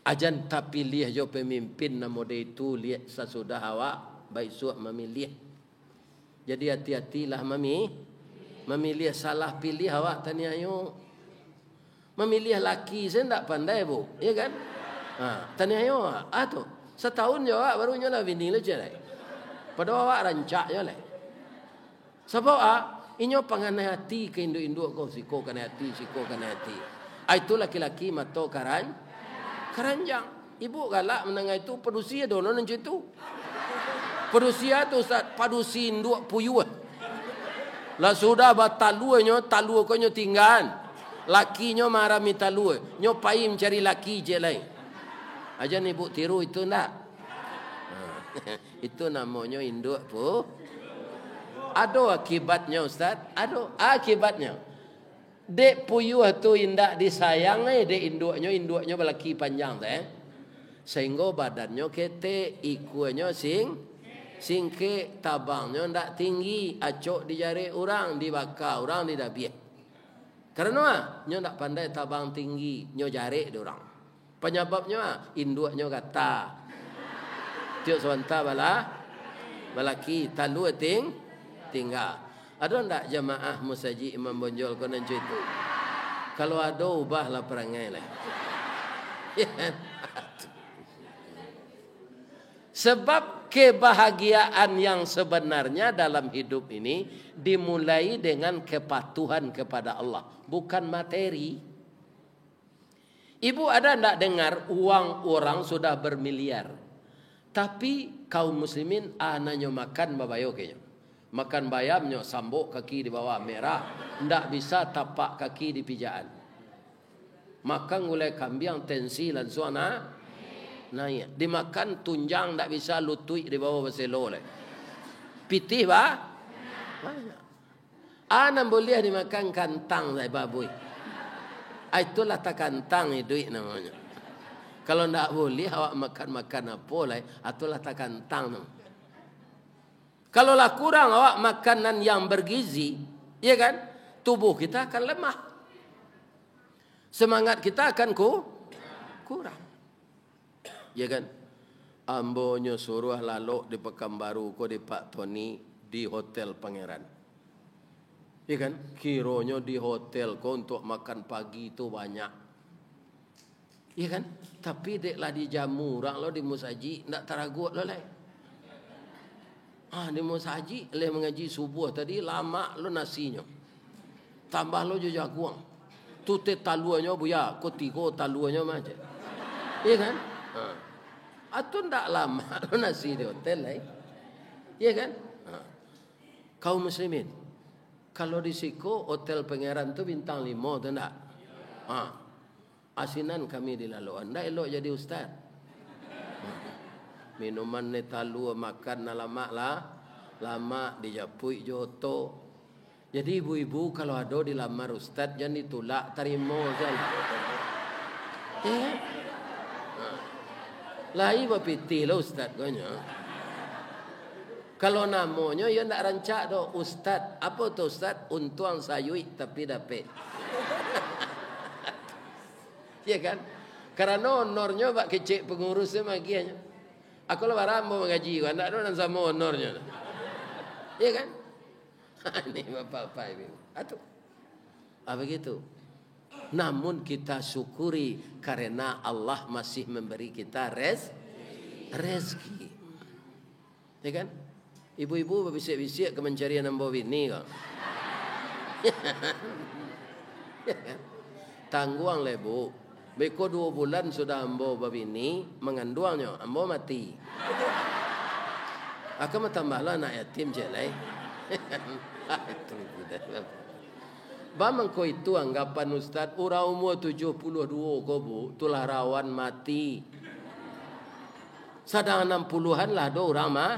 Ajan tapi lihat jo pemimpin nama dia itu lihat sesudah awak baik suak memilih. Jadi hati-hatilah memilih salah pilih awak tanya ayo. Memilih laki saya tidak pandai bu, ya kan? Tanya ayo, tu setahun je awak baru nyolah bini le cerai. Pada awak rancak je le. Sebab inyo panganai hati ke induk-induk kau siko kan hati. Itu laki-laki mato keranjang. Ibu galak menengah itu pedusia dono nanti itu. Pedusia tu Ustaz, padusi induk puyuh. Lah sudah bataluanyo, talu ko nyo tinggal. Laki nyo marah minta lu, nyo pai mencari laki je lain. Aja ibu tiru itu ndak. Itu namanya induk pu. Ada akibatnya Ustaz, ada akibatnya. Dek puyuh tu indak disayang dek induknya belaki panjang sehingga badannya kete, ikunya singke, tabangnya ndak tinggi, acok di jari orang, dibakar orang, didabiak. Karena nyo ndak pandai tabang tinggi, nyo jari orang. Penyebabnya induknya kata. Tiok sebentar balaki talu tinggal. Ada ndak jamaah musajid Imam Bonjol konon itu? Kalau ada ubahlah perangai lah. Sebab kebahagiaan yang sebenarnya dalam hidup ini dimulai dengan kepatuhan kepada Allah, bukan materi. Ibu ada ndak dengar uang orang sudah bermiliar, tapi kaum muslimin anaknya makan babayo kayaknya. Makan bayamnya sambuk kaki di bawah merah, ndak bisa tapak kaki di pijaan. Makan gulai kambing tensi langsung naik. Dimakan tunjang ndak bisa lutui di bawah baselo le. Pitih ba? Banyak. Anak boleh dimakan kantang dari baboy. Itulah tak kantang duit namanya. Kalau ndak boleh awak makan apa lah, itulah tak kantang namanya. Kalau lah kurang awak makanan yang bergizi, ya kan? Tubuh kita akan lemah. Semangat kita akan kurang. Ya kan? Ambonyo suruh lalu di Pekanbaru ko di Pak Tony di Hotel Pangeran. Ya kan? Kironyo di hotel ko untuk makan pagi itu banyak. Iya kan? Tapi deklah dijamu orang lo di musaji ndak teragut lo lai. Di musaji le mengaji subuh tadi lama lo nasinya. Tambah lo jo jaguang. Tu te taluannya buya, ko tiko taluannya macam. Iya kan? Atau ndak lama lo nasi di hotel lai. Iya kan? Kaum muslimin, kalau di Siko hotel pangeran tu bintang 5 tu ndak? Asinan kami di laluan, ndak elok jadi ustaz. Minuman ni talu makan lama dijapui joto. Jadi ibu-ibu kalau ada dilamar ustaz jangan ditolak, terima saja. Ya. Lai bapiti lah ustaz gonya. Kalau namanya ya ndak rancak do ustaz. Apa tu ustaz? Untuang sayui tapi dapat. Ya kan? Karena honornya bak kecil pengurusnya magianya. Aku lah barang mau mengaji kan ndak ada sama honornya. Ya kan? Ini bapak-bapak ibu. Atuh. Begitu. Namun kita syukuri karena Allah masih memberi kita rezeki. Ya kan? Ibu-ibu berbisik-bisik ke mencari nombor bini kok. Ya kan? Tangguang le bu. Beko 2 bulan sudah ambo babini menganduangnya, ambo mati. Aku tambahlah anak yatim je lai. Itu budak. Bamangko itu anggapan ustaz orang umur 72 ko bu, tulah rawan mati. Sedang 60-an lah do orang mah.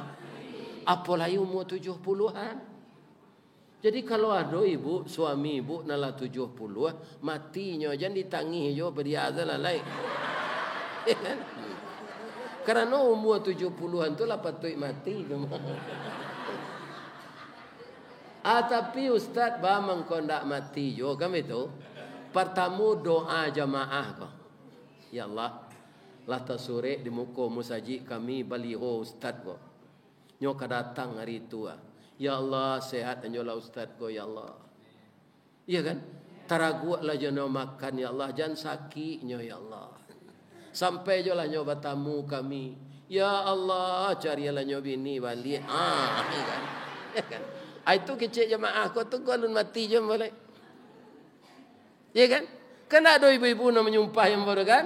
Apalagi umur 70-an. Jadi kalau ada ibu, suami ibu nala 70, matinya jangan ditangih jo beriazan lalai. Karena umur 70-an tu lah patut mati. Tapi ustaz bamang kau ndak mati jo kami tu. Pertama doa jamaah kau. Ya Allah, lata sore di muka musaji kami baliho ustaz kau. Nyoka datang hari tua. Ya Allah sehat anjola ustaz ko ya Allah. Iya kan? Taraguaklah jono makan ya Allah, jangan sakitnya ya Allah. Sampai jolah nyoba tamu kami. Ya Allah carilah nyobi ni balik. Iya kan? Ya kan? Itu kecil jemaah ko tu galun mati je boleh. Iya kan? Kan ada ibu-ibu nak menyumpah yang baru kan?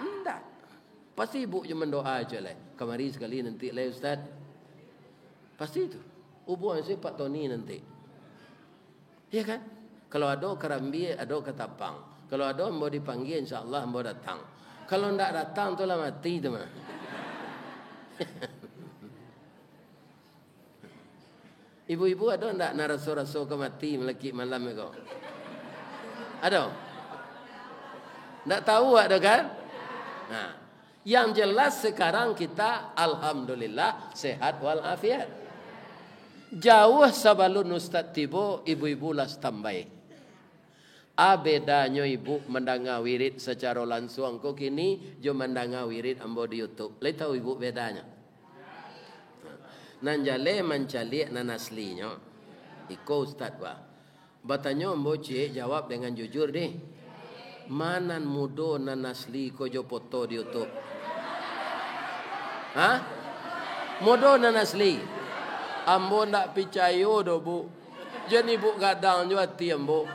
Enggak. Pasti ibu je mendoa aja lah. Kemari sekali nanti lah ustaz. Pasti itu. Hubungan saya Pak Tony nanti. Ya kan? Kalau ada kerambi, ada ketapang. Kalau ada mau dipanggil insya-Allah mau datang. Kalau ndak datang tu lah mati tu mah. Ibu-ibu ada ndak naraso-raso ke mati melaki malam itu? Ada? Ndak tahu ada kan? Nah, yang jelas sekarang kita alhamdulillah sehat walafiat. Jauh sebelum ustaz tiba ibu-ibu lah standby. Bedanya ibu mendengar wirid secara langsung kok kini jo mendengar wirid ambo di YouTube. Lai tahu ibu bedanya? Nan jale mencali nan aslinya. Iko ustaz ba. Batanya ambo cik jawab dengan jujur deh. Manan mudo nan asli ko jo foto di YouTube. Mudo nan asli. Ambo ndak percaya do bu. Jadi bu gadang jo hati ambo.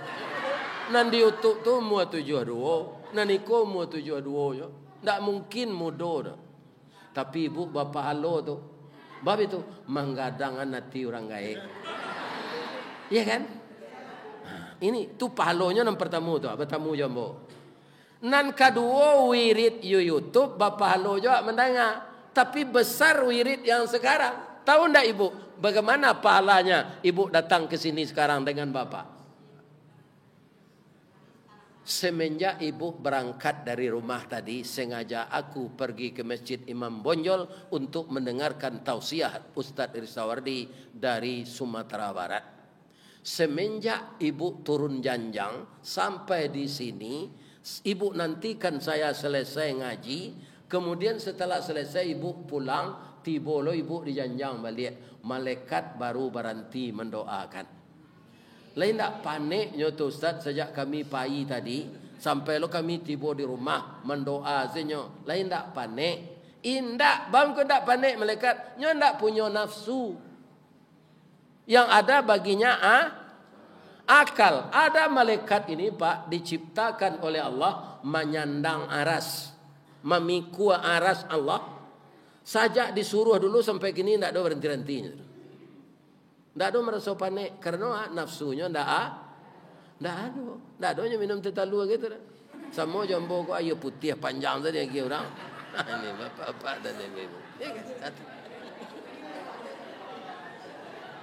Nan di YouTube tu mu 72. Nan iko mu 72 jo. Ndak mungkin mudo dah. Tapi ibu bapa halo tu. Bab itu menggadang hati orang gaib. Iya kan? Ini tu pahalonya yang pertama tu. Bertemu jo ambo. Nan kedua wirid YouTube bapa halo jo mendengar. Tapi besar wirid yang sekarang. Tahu ndak ibu? Bagaimana pahalanya ibu datang ke sini sekarang dengan bapak? Semenjak ibu berangkat dari rumah tadi, sengaja aku pergi ke Masjid Imam Bonjol untuk mendengarkan tausiah Ustaz Irsawardi dari Sumatera Barat. Semenjak ibu turun janjang sampai di sini, ibu nantikan saya selesai ngaji, kemudian setelah selesai ibu pulang. Tiba lo ibu di janjang balik. Malaikat baru berhenti mendoakan. Lain tak panik nyoto Ustaz sejak kami pagi tadi. Sampai lo kami tiba di rumah mendoa zenyo. Lain tak panik. Indak bang ko ndak panik malaikat. Nyo ndak punya nafsu. Yang ada baginya akal. Ada malaikat ini Pak diciptakan oleh Allah menyandang aras, memikul aras Allah. Sajak disuruh dulu sampai kini ndak ada berhenti-hentinya. Ndak ada merasa panik karena nafsunya ndak ada. Ndak ada minum teh talu gitu. Sama jambo ko ayo putih panjang saja lagi orang. Ini bapak-bapak dan ibu.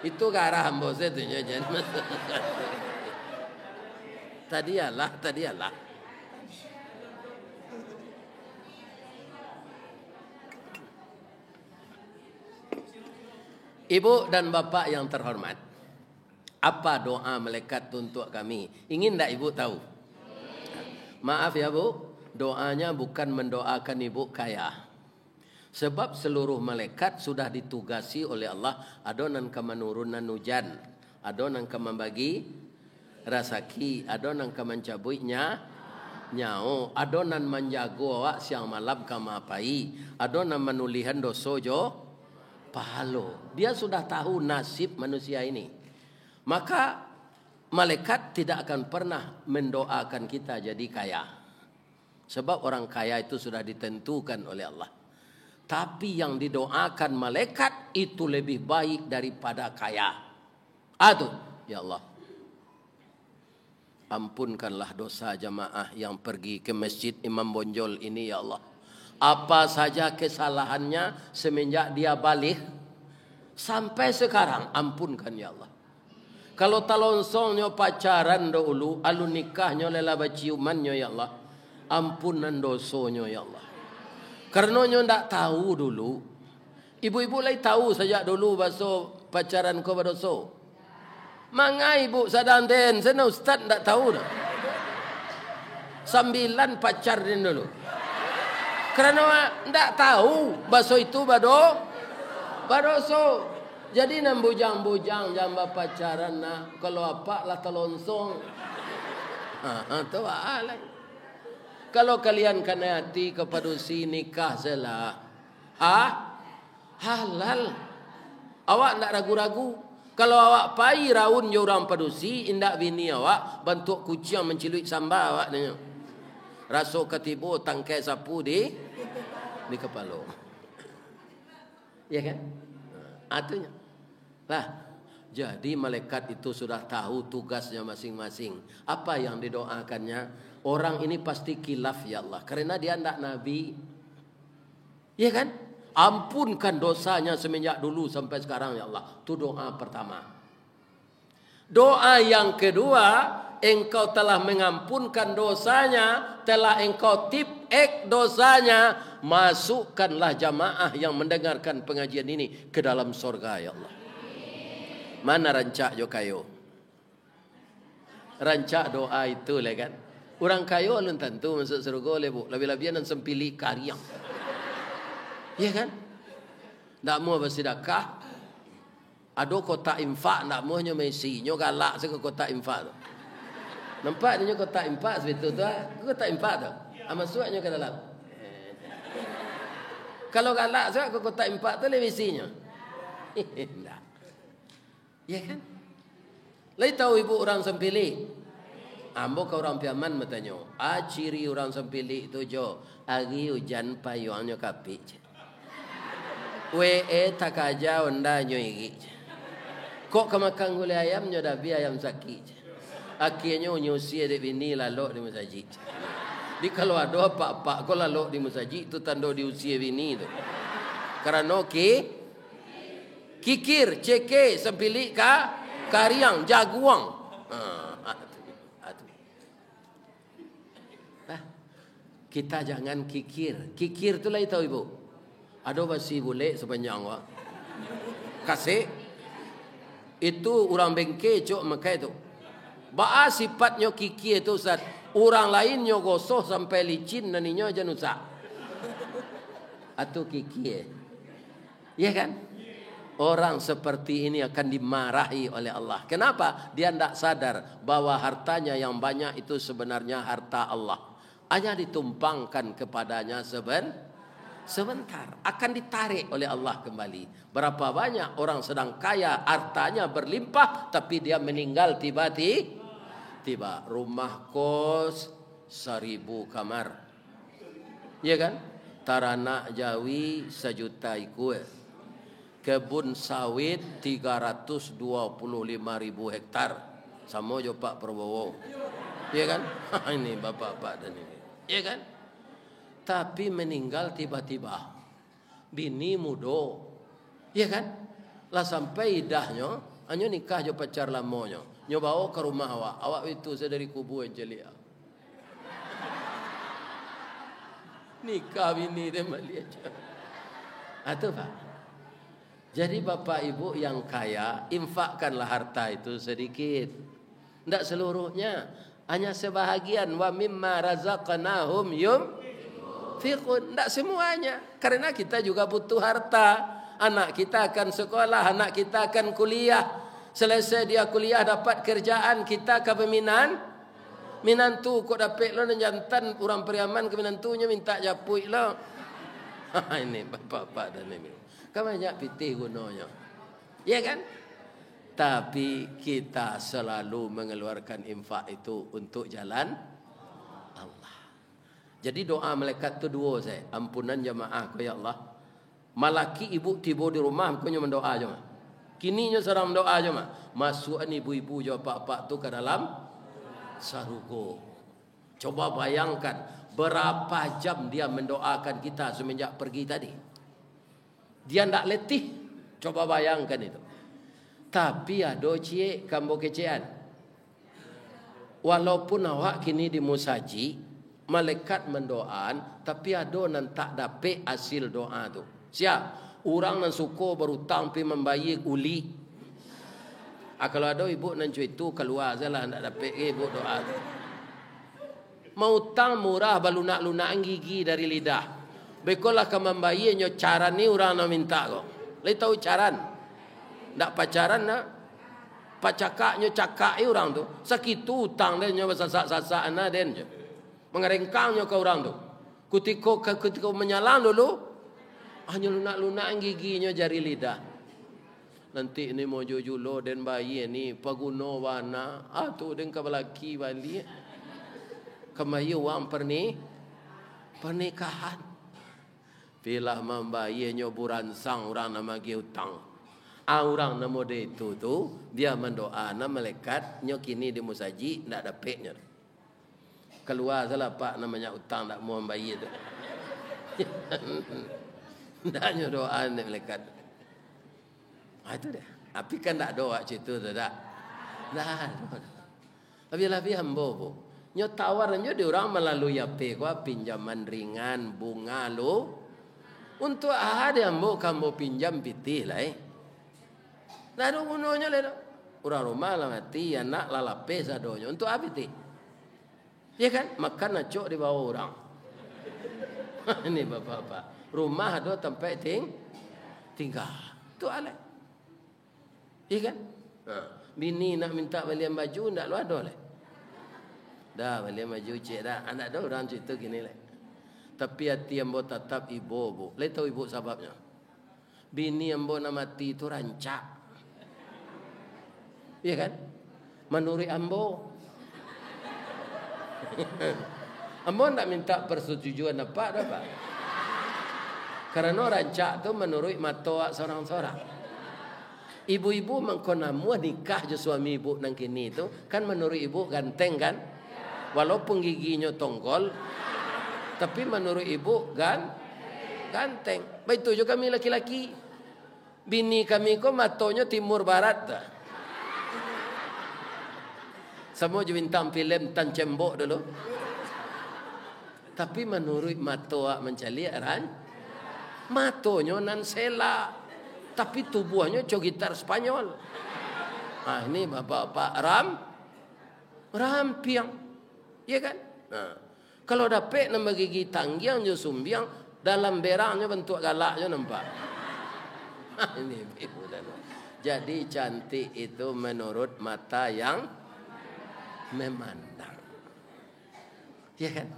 Itu ke arah hamba saya tu jangan. Tadi Allah. Ibu dan bapak yang terhormat, apa doa malaikat untuk kami? Ingin tak ibu tahu? Maaf ya bu, doanya bukan mendoakan ibu kaya. Sebab seluruh malaikat sudah ditugasi oleh Allah adonan kemanurunan hujan, adonan kembagi rasaki, adonan kemencabuinya nyau, adonan menjago awak siang malam kamapai, adonan menulihan dosojo pahalo. Dia sudah tahu nasib manusia ini. Maka malaikat tidak akan pernah mendoakan kita jadi kaya. Sebab orang kaya itu sudah ditentukan oleh Allah. Tapi yang didoakan malaikat itu lebih baik daripada kaya. Aduh, ya Allah. Ampunkanlah dosa jamaah yang pergi ke masjid Imam Bonjol ini ya Allah. Apa saja kesalahannya semenjak dia balik sampai sekarang, ampunkan ya Allah. Kalau talonsongnya pacaran dahulu, alun nikahnya lelaba ciumannya ya Allah, ampunan dosonya ya Allah. Karena nyo ndak tahu dulu. Ibu-ibu lai tahu sejak dulu baso pacaran ko badoso. Mangai ibu sadanten, sana ustaz ndak tahu dah. 9 pacar din dulu. Karena ndak tahu baso itu badoso. Jadi nam bujang-bujang jamba pacaran nah kalau apa lah telonsong. Tu alai. Kalau kalian kena hati kepada si nikah salah. Halal. Awak ndak ragu-ragu. Kalau awak pai raun je orang padusi, indak bini awak bentuk kucing menciluik samba awak nanya. Rasuk ketibu tangkai sapu di kepala. Ya kan? Artinya. Lah, jadi malaikat itu sudah tahu tugasnya masing-masing. Apa yang didoakannya? Orang ini pasti khilaf ya Allah. Karena dia tidak nabi. Ya kan? Ampunkan dosanya semenjak dulu sampai sekarang ya Allah. Itu doa pertama. Doa yang kedua, engkau telah mengampunkan dosanya, telah engkau tip-ek dosanya, masukkanlah jamaah yang mendengarkan pengajian ini ke dalam surga ya Allah. Mana rancak jo kayo? Rancak doa itu lah kan. Orang kayo alun tentu masuk surga le bu. Lebih-lebihan dan sempili karyang. Ya kan? Ndak mau bersedekah. Ada kotak infak ndak mau nyo mesi, nyo galak se kotak infak tu. Nampak nyo kotak infak sebetul tu. Kotak infak tu. Masuk nyo ke dalam. Kalau galak se kotak infak tu le mesinya. Ndak. Ya kan? Lai tahu ibu orang sempili. Ambo ke orang piaman matanya. Ciri orang sempili itu jo. Agi hujan payuannya kapi. Takaja onda nyo igi. Kok kemakan gulai ayam nyo dabi ayam sakit. Akhirnya nyusi de bini lalu di masjid. Di kalau ada apa-apa ko lalu di masjid itu tanda di usia bini tu. Karena kikir, ceke, sempili kariang, jaguang. Kita jangan kikir. Kikir tu lah tahu ibu. Ada basi bule sepanjang wak. Kasih. Itu orang bengke cok makai tu. Ba'a sifatnya kikir tu Ustaz. Orang lainnya gosok sampai licin naninya aja nusak. Atau kikir. Ya kan? Orang seperti ini akan dimarahi oleh Allah. Kenapa? Dia tidak sadar bahwa hartanya yang banyak itu sebenarnya harta Allah. Hanya ditumpangkan kepadanya sebentar. Akan ditarik oleh Allah kembali. Berapa banyak orang sedang kaya, hartanya berlimpah, tapi dia meninggal tiba-tiba. Rumah kos 1000 kamar. Ya kan? Taranak Jawi 1 juta ikut. Kebun sawit 325.000 hektar. Sama je Pak Prabowo. Ya kan? Ini bapak-bapak dan ini. Ya kan? Tapi meninggal tiba-tiba. Bini muda. Ya kan? Lah sampai idahnya, hanya nikah je pacar lamonya. Nyo bawa ke rumah awak. Awak itu saya dari kubu Angelia. Nikah bini dia melihat. Itu Pak. Jadi bapak ibu yang kaya, infakkanlah harta itu sedikit. Tidak seluruhnya, hanya sebahagian. Wa mimma razaqnahum yunfiqun. Tidak semuanya. Karena kita juga butuh harta. Anak kita akan sekolah, anak kita akan kuliah. Selesai dia kuliah dapat kerjaan, kita ke peminan. Minantu kok dapat lo jantan orang Periaman ke minantunya minta japui lo. Ini bapak-bapak dan ini. Banyak pitih gunanya. Ya kan? Tapi kita selalu mengeluarkan infak itu untuk jalan Allah. Jadi doa malaikat itu dua saya. Ampunan jamaah ko ya Allah. Malaki ibu tiba di rumah ko nyo mendoa je mah. Kini nyo sarang mendoa je mah. Masukan ibu-ibu je pak-pak tu ke dalam sarugo. Coba bayangkan berapa jam dia mendoakan kita semenjak pergi tadi. Dia tidak letih. Coba bayangkan itu. Tapi ada cie kambo kecean. Walaupun awak kini di musaji, malaikat mendoaan, tapi ada nan tak dapat hasil doa tu. Siap? Orang nan suko berutang pi membayar uli. Kalau ada ibu nan cuy itu keluar salah tak dapat ibu doa tu. Mau utang murah balunak-lunak gigi dari lidah. Bekolah ke membayarnya cara ni orang nak minta kau. Lai tahu caran. Tak pacaran nak. Pacakaknya cakak orang tu. Sakitu utang dia nyoba sasak-sasak na den je. Mengerengkangnya ke orang tu. Ketika menyalang dulu hanya lunak-lunak giginya jari lidah. Nanti ini mau jujulo den bayi ni paguno wana atau den kabalaki bali. Kemayu wang pernikahan. Bila membayar nyoburan sang orang nama utang. Orang nama dia itu tu dia mendoa nama malaikat nyokini di musaji tidak dapatnya. Keluar salah pak namanya utang tak mau membayar tu. Tidak doa ni malaikat. Itu dia. Tapi kan tak doa situ tu tak. Dah. Lebih-lebih hamba bu. Nyo tawarannya di orang melalui apa? Pinjaman ringan bunga lo. Untuk ada yang kamu pinjam pitih lah Nah ada gunanya lah. Orang rumah lah mati, anak lah lapis adonya. Untuk apa pitih? Ya kan? Makan acok di bawah orang. Ini bapak-bapak. Rumah ada tempat tinggal. Itu alai. Ya kan? Bini nak minta belian baju, tak lu ada lah. Dah belian baju cik dah. Anak ada orang cerita gini lah. Tapi hati ambo tetap ibu bu. Lai tahu ibu sebabnya. Bini ambo nak mati itu rancak. Iya kan? Menurut ambo. Ambo tak minta persetujuan apa dah pak. Karena rancak tu menurut matoak seorang-seorang. Ibu-ibu mengkonamu nikah je suami ibu nang kini tu kan menurut ibu ganteng kan? Walaupun giginya tonggol. Tapi menurut ibu ganteng. Begitu juga kami laki-laki. Bini kami kok matonya timur barat. Semua je bintang filem Tan Cembok dulu. Tapi menurut matoak mencari matonya nan sela. Tapi tubuhnya gitar Spanyol. Ini bapak-bapak rampiang. Iya kan? Nah. Kalau dapat nama gigi tanggiang je sumbiang dalam berangnya bentuk galaknya nampak. Ini ibu dan bapak. Jadi cantik itu menurut mata yang memandang. Ya kan?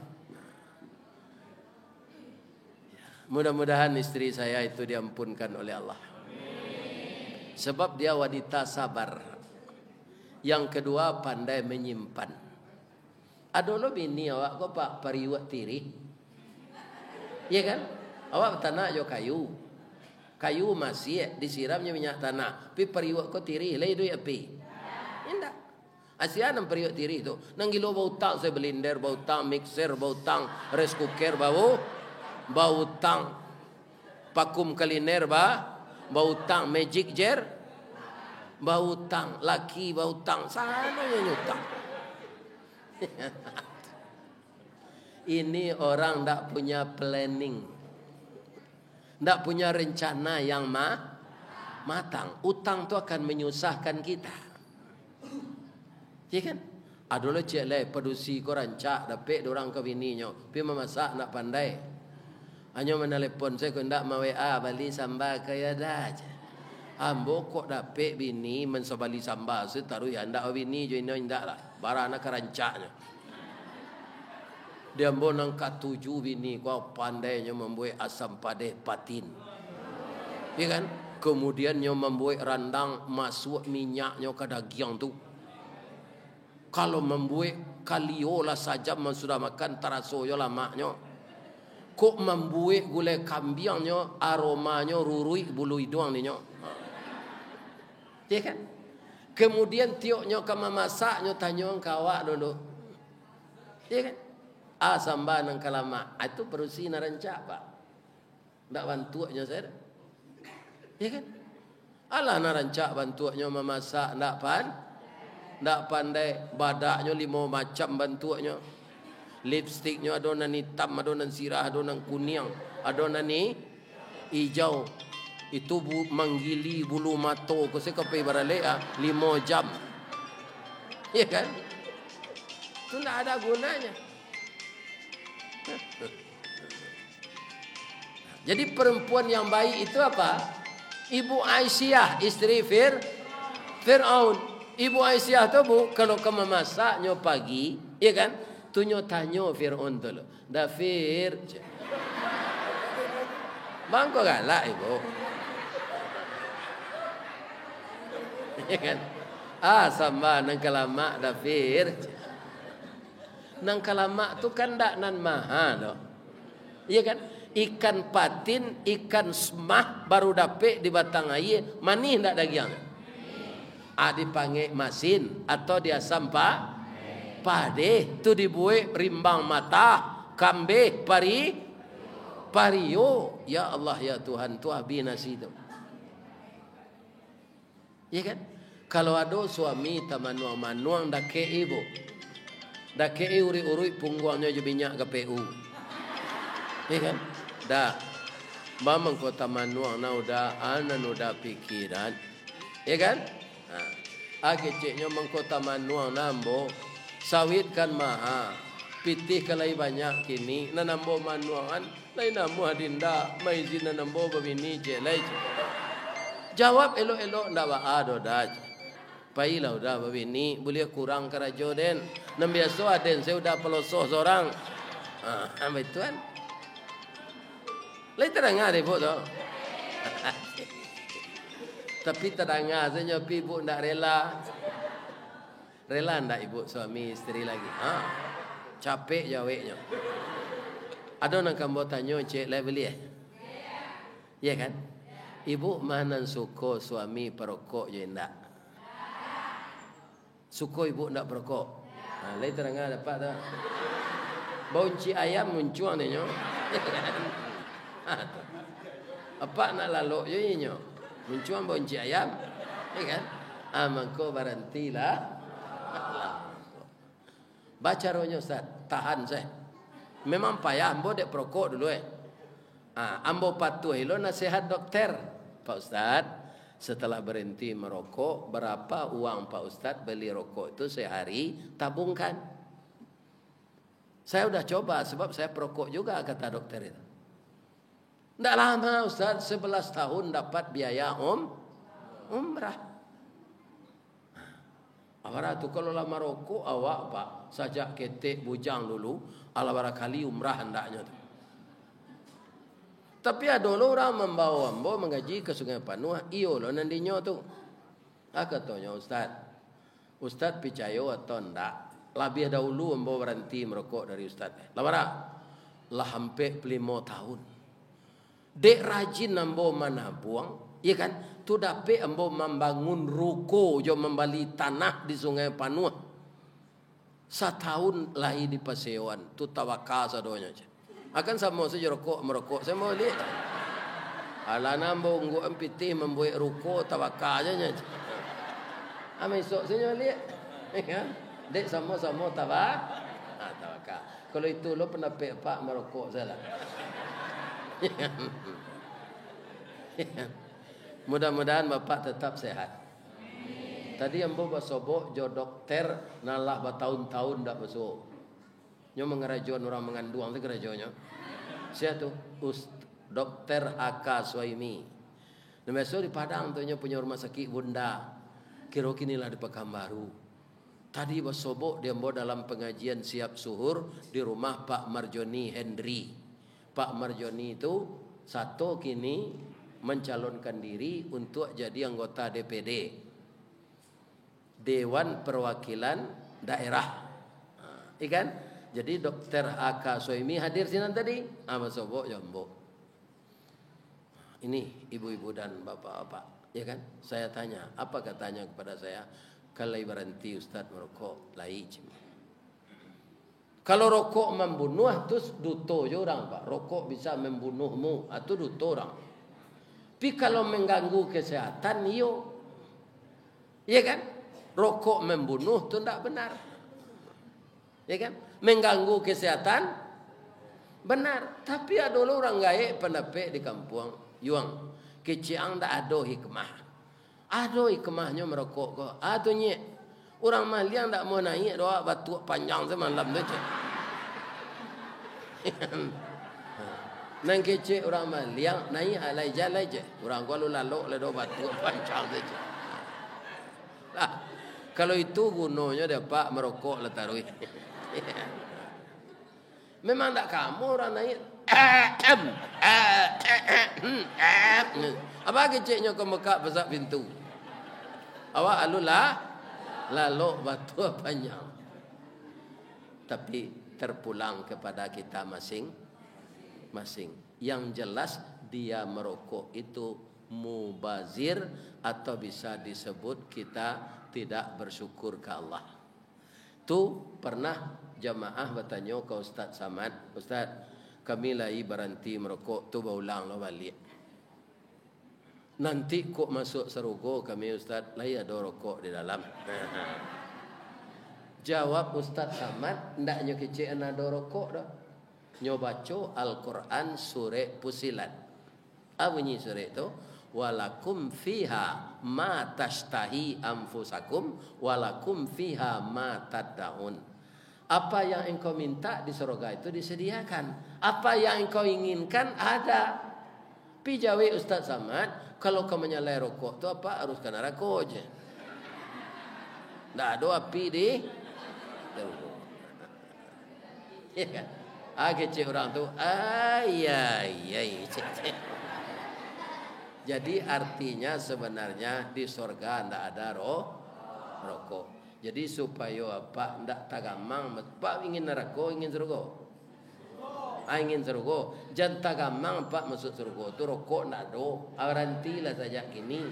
Mudah-mudahan istri saya itu diampunkan oleh Allah. Sebab dia wanita sabar. Yang kedua pandai menyimpan. Ada lo bini awak kau pak pariwak tiri. Ya kan? Awak tanah jo kayu. Kayu masih disiramnya minyak tanah. Tapi pariwak kau tiri. Lai duit api. Indah. Asian pariwak tiri itu. Nang gilo bau tang saya blender, bau tang mixer, bau tang rice cooker, bau tang vakum cleaner, bau tang magic jar, bau tang laki, bau tang sana yang nyutang. Ini orang tak punya planning, tak punya rencana yang matang. Utang tu akan menyusahkan kita, ya kan? Aduh cik leh produksi ko rancak dapat orang ke bininya, pi memasak nak pandai. Hanya menelepon saya ko ndak mau WA bali sambal kaya dah. Ambo kok dapat bini mensabali sambal setaruh ya ndak bini jo ino ndak lah. Barana kerancaknya. Dia ambo nang katuju bini ko pandainya membuat asam padeh patin. Ya kan? Kemudian nyo membuat randang masuk minyaknya ke daging tu. Kalau membuat kaliola saja sudah makan terasoyo lamaknya. Kok membuat gulai kambingnya aromanya rurui bulu hidung ni nyo. Ya kan? Kemudian tioknya ke memasaknya tanya kawak dulu. Ya kan? Sambal nang kalamak. Itu berusi narancak pak. Tak bantunya saya. Ya kan? Alah narancak bantunya memasak ndak pandai badaknya 5 macam bantunya. Lipstiknya adonan hitam, adonan sirah, adonan kuning, adonan ni hijau. Itu menggili bulu mato ko se kape barale 5 jam. Ya kan? Itu tidak ada gunanya. Jadi perempuan yang baik itu apa? Ibu Aisyah, istri Fir'aun. Ibu Aisyah tu kalau kamu masaknya pagi, ya kan? Tunyo tanyo Fir'aun tu lo. Da Fir. Bangko galak ibu. Ya kan? Sama nang kalamak da Fir. Nang kalamak tu kan dak nan mahal lo. Iya kan? Ikan patin, ikan semah baru dapet di batang air, manis ndak daging. Dipanggil masin atau dia sampah pade tu dibuat rimbang mata kambe pario. Ya Allah ya Tuhan tu abi nasi tu. Ya kan? Kalau ada suami tamanuang-manuang dak ke ibu. Dak ke uri-uri punggungnya je minyak ke PU. Ya kan? Dah. Mamang kota manuang na udah anan udah pikiran. Ya kan? Keciknya mengkota manuang nambo sawit kan maha pitih kalai banyak kini nanambo manuangan lain namu adinda maizin nanambo babini je lai jawab elok-elok ndak ado dah pailah udah babini boleh kurang karajo den nam biasa aden saya udah pelosoh seorang ambil tuan lai terang ada ibu tu. Tapi terangah saja ibu ndak rela. Rela ndak ibu suami istri lagi? Capek jawabnya. Ada nak kamu tanya cik lai beli ya kan? Ibu mana suka suami perokok je ndak? Suka ibu ndak perokok? Lai terangah dapat tak? Bau cik ayam muncul ni nyo. Apa nak lalok je nyo? Muncul bonci ayam, ya kan? Mangko barantilah. Baca rohnya Ustaz, tahan saya. Memang payah ambo dek perokok dulu ambo patuh lo nasihat dokter. Pak Ustaz, setelah berhenti merokok, berapa uang Pak Ustaz beli rokok itu sehari tabungkan? Saya udah coba sebab saya perokok juga kata dokter itu. Tidak lama Ustaz, 11 tahun dapat biaya umrah. Awak tu kalau lama rokok awak pak sajak ketek bujang dulu, ala barakali umrah hendaknya tu. Tapi ada orang membawa ambo mengaji ke Sungai Panuh, iyo lo nandinya tu. Katanya Ustaz percaya atau ndak? Lebih dahulu ambo berhenti merokok dari Ustaz. Lah hampir 5 tahun. Dek rajin ambo mana buang, ya kan? Tu dapat ambo membangun ruko jo membali tanah di Sungai Panuh. Setahun lahi di Pasewan, tu tawakal sadonya. Akan sama saja merokok. Saya mau lihat. Alana ambo nggo empiti membuat ruko tawakal aja. Ame esok saya lihat. Ya. Dek sama-sama tawakal. Kalau itu lo pernah pak merokok salah. Mudah-mudahan Bapak tetap sehat. Tadi ambo basobok jo dokter nalah bertahun-tahun dak masuk. Nyo mengerajuan orang mengandung tu gerajuannya. Saya tu Dokter Aka Suaimi. Nama so di Padang tu nyo punya rumah sakit bunda. Kira kini lah di Pekanbaru. Tadi basobok dia ambo dalam pengajian siap suhur di rumah Pak Marjoni Hendri. Pak Marjoni itu satu kini mencalonkan diri untuk jadi anggota DPD Dewan Perwakilan Daerah, ikan? Jadi Dokter Aka Suaimi hadir sini tadi, Sobok Jambo. Ini ibu-ibu dan bapak-bapak, ya kan? Saya tanya, apa katanya kepada saya? Kalau berhenti Ustaz merokok, lai cima. Kalau rokok membunuh, terus duto je orang pak. Rokok bisa membunuhmu, atau duto orang. Tapi kalau mengganggu kesehatan, yo, ya kan? Rokok membunuh itu tidak benar, ya kan? Mengganggu kesehatan, benar. Tapi ada orang gaib pendapat di kampung, yuang, keciang tak ada hikmah. Ada hikmahnya merokok kok. Adunya orang maliang tak mau naik doa batu panjang semalam tu je. Nang kecik orang maliang naik alai jalan je. Orang gua lalu doa batu panjang tu je. Lah, kalau itu gunanya dapat merokok letarui. Memang tak kamu orang naik. Apa keciknya kau mekak besar pintu. Awak alulah lalu batu panjang. Tapi terpulang kepada kita masing-masing. Yang jelas dia merokok itu mubazir atau bisa disebut kita tidak bersyukur ke Allah. Tu pernah jamaah bertanya ke Ustaz Samad, Ustaz, kami lagi berhenti merokok, tu berulang lo balik. Nanti kok masuk serugo kami Ustaz, lagi ada rokok di dalam. Jawab Ustaz Samad, ndaknya kecil ada rokok dah. Nyo baca Al-Quran surah Fusilat. Apa bunyi surah itu? Walakum fiha ma tashtahi anfusakum walakum fiha ma tad'un. Apa yang engkau minta di surga itu disediakan. Apa yang engkau inginkan ada. Pijawi Ustaz Samad, kalau kau menyalai rokok itu apa? Harus kena rokok je. Tak ada api di rokok. Ya kan? Kecil orang tu, cek. Jadi artinya sebenarnya di surga tidak ada rokok. Jadi supaya apa? Tidak tagamang. Pak ingin neraka, ingin surga. Ingin surga. Jangan tagamang Pak masuk surga. Itu rokok tidak ada. Arantilah saja kini.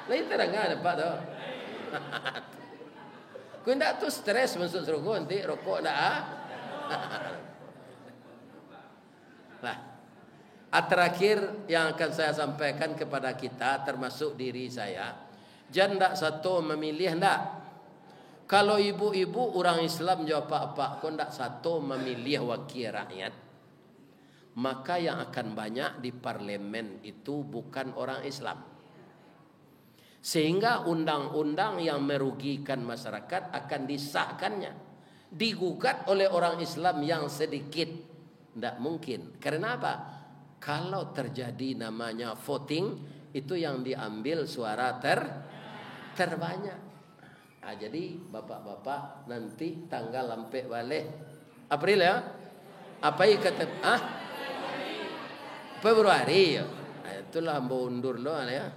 Lain terang ada Pak tu. Kau tidak tu stres masuk surga nanti rokok tidak ada. Nah, terakhir yang akan saya sampaikan kepada kita termasuk diri saya, jangan tak satu memilih ndak. Kalau ibu-ibu orang Islam jawab apa-apa, kau ndak satu memilih wakil rakyat, maka yang akan banyak di parlemen itu bukan orang Islam. Sehingga undang-undang yang merugikan masyarakat akan disahkannya, digugat oleh orang Islam yang sedikit. Tidak mungkin. Karena apa? Kalau terjadi namanya voting, itu yang diambil suara terbanyak. Nah, jadi bapak-bapak nanti tanggal lampe balik April ya? Apa kata? Februari ya. Nah, itulah ambo undur lo ya.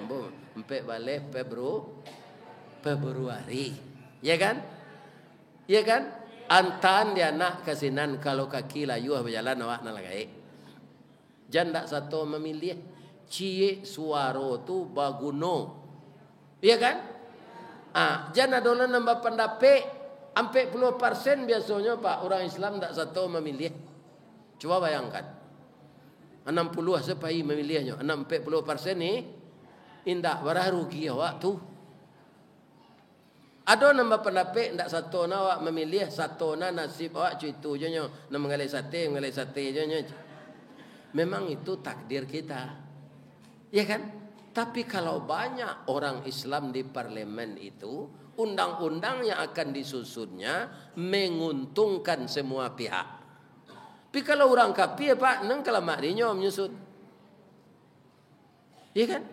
Ambo lampe balik Februari. Ya kan? Ya kan? Antan dia nak kasinan kalau kaki layu berjalan awak nalagai. Janda satu memilih cie suaro tu baguno. Iya kan? Janda dulu nambah pendapat 40% biasanya Pak orang Islam tak satu memilih. Coba bayangkan. 60 sepai memilihnya. 40% ni indah barah rugi awak tu. Ada nambah pendapat ndak satu na awak memilih satu na nasib awak cuitu je nya na mengalai sate je nya. Memang itu takdir kita. Ya kan? Tapi kalau banyak orang Islam di parlemen itu, undang-undang yang akan disusunnya menguntungkan semua pihak. Tapi kalau orang kafir Pak, nang kelamak dia menyusun. Ya kan?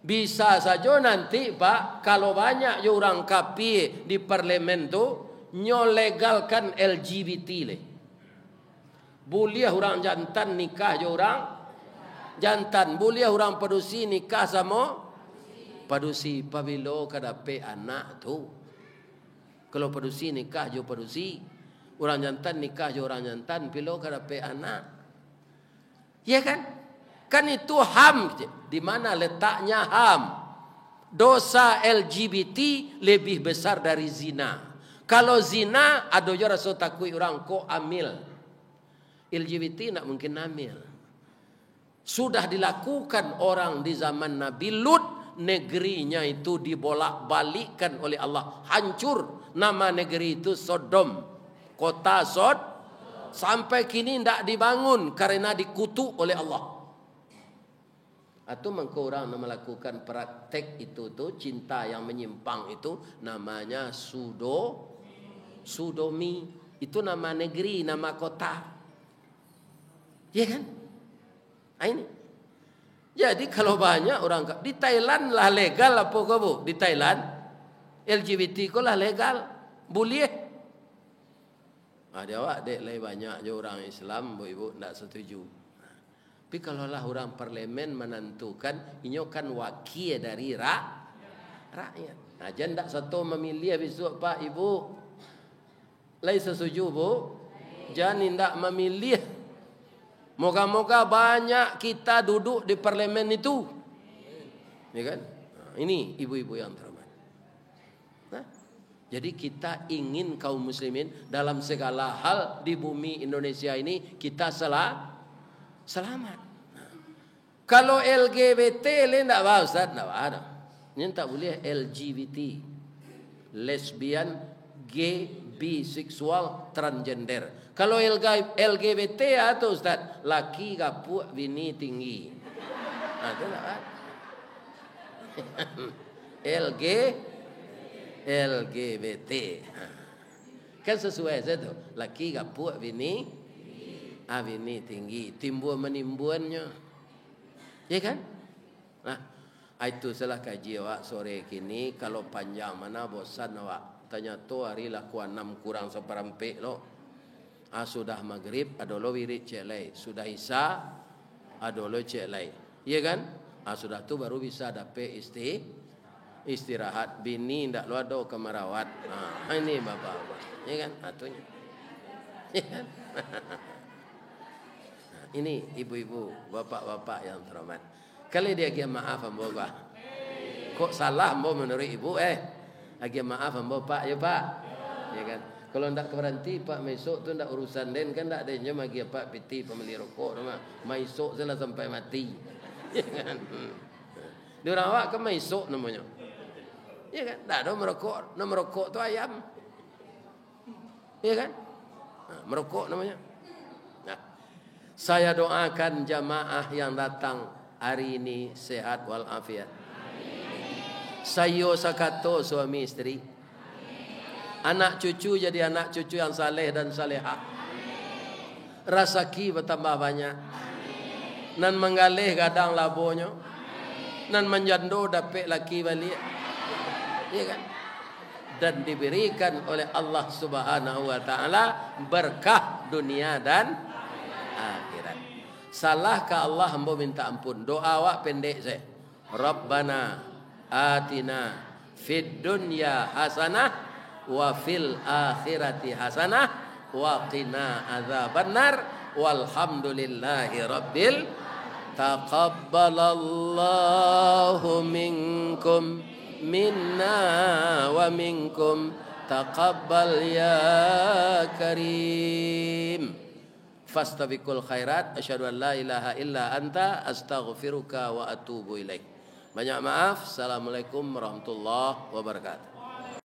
Bisa saja nanti Pak, kalau banyak orang kafir di parlemen tu nyolegalkan LGBT le. Boleh orang jantan nikah je orang jantan, boleh orang padusi nikah sama padusi. Pabilo kadape anak tu. Kalau padusi nikah je padusi, orang jantan nikah je orang jantan, pilo kadape anak. Ya kan? Kan itu HAM. Di mana letaknya HAM? Dosa LGBT lebih besar dari zina. Kalau zina, ada je rasa takut orang kok amil. LGBT nak mungkin amil. Sudah dilakukan orang di zaman Nabi Lut, negerinya itu dibolak-balikkan oleh Allah. Hancur. Nama negeri itu Sodom. Kota sampai kini tidak dibangun karena dikutuk oleh Allah. Atau mengko orang melakukan praktek itu tuh, cinta yang menyimpang itu namanya sodomi. Itu nama negeri, nama kota. Ya kan? Ini. Jadi kalau banyak orang di Thailand lah legal apa kau? Di Thailand LGBT kau lah legal, boleh. Ada awak dek lagi banyak je orang Islam, ibu tidak setuju. Tapi kalau lah orang parlemen menentukan, ini kan wakil dari rakyat. Nah, jangan tak satu memilih besok Pak Ibu. Lagi setuju Bu? Jangan tidak memilih. Moga-moga banyak kita duduk di parlemen itu. Ya kan? Nah, ini ibu-ibu yang terhormat. Nah, jadi kita ingin kaum muslimin dalam segala hal di bumi Indonesia ini kita selamat. Nah, kalau LGBT le enggak apa Ustaz? Enggak ada. Ini tak boleh LGBT. Lesbian, gay, biseksual, transgender. Kalau LGBT atau Ustaz, laki gapuk, bini tinggi. Nah, itu tak LGBT. Kan sesuai saja tu. Laki gapuk, bini tinggi. Timbul menimbuannya. Ya kan? Nah, itu salah kaji awak sore kini. Kalau panjang mana bosan awak. Tanya tu hari laku 6 kurang seperempat lo. Sudah maghrib, ada lo wirid celai. Sudah isya, ada lo celai. Iya kan? Sudah tu baru bisa dapat istirahat. Bini ndak lo ada kemerawat. Ini bapak-bapak. Iya kan? Atunya. Iya kan? Ini ibu-ibu, bapak-bapak yang terhormat. Kali dia agak maaf ambo Pak. Kok salah ambo menurut ibu? Agak maaf ambo Pak, ya Pak. Ya kan? Kalau ndak berhenti Pak mesok tu ndak urusan den kan ndak adanya magi Pak piti pembeli rokok nama. Mesok salah sampai mati. Ya kan? Dia orang awak ke mesok namanya. Ya kan? Ndak ada merokok, nama merokok tu ayam. Ya kan? Merokok namanya. Nah, saya doakan jamaah yang datang hari ini sehat walafiat. Sayo sakato suami istri. Anak cucu jadi anak cucu yang saleh dan salehah. Rezeki bertambah banyak. nan menggalih gadang labonyo, nan menjando dapet laki balik, iya kan? Dan diberikan oleh Allah Subhanahu wa taala berkah dunia dan akhirat. Salah ke Allah hamba minta ampun. Doa awak pendek saya. Rabbana atina fid dunya hasanah wa fil akhirati hasanah wa qina adzabannar walhamdulillahi rabbil taqabbalallahu minkum minna wa minkum taqabbal ya karim. Fastabiqul khairat, asyhadu an la ilaha illa anta, astaghfiruka wa atubu ilaik. Banyak maaf. Assalamualaikum warahmatullahi wabarakatuh.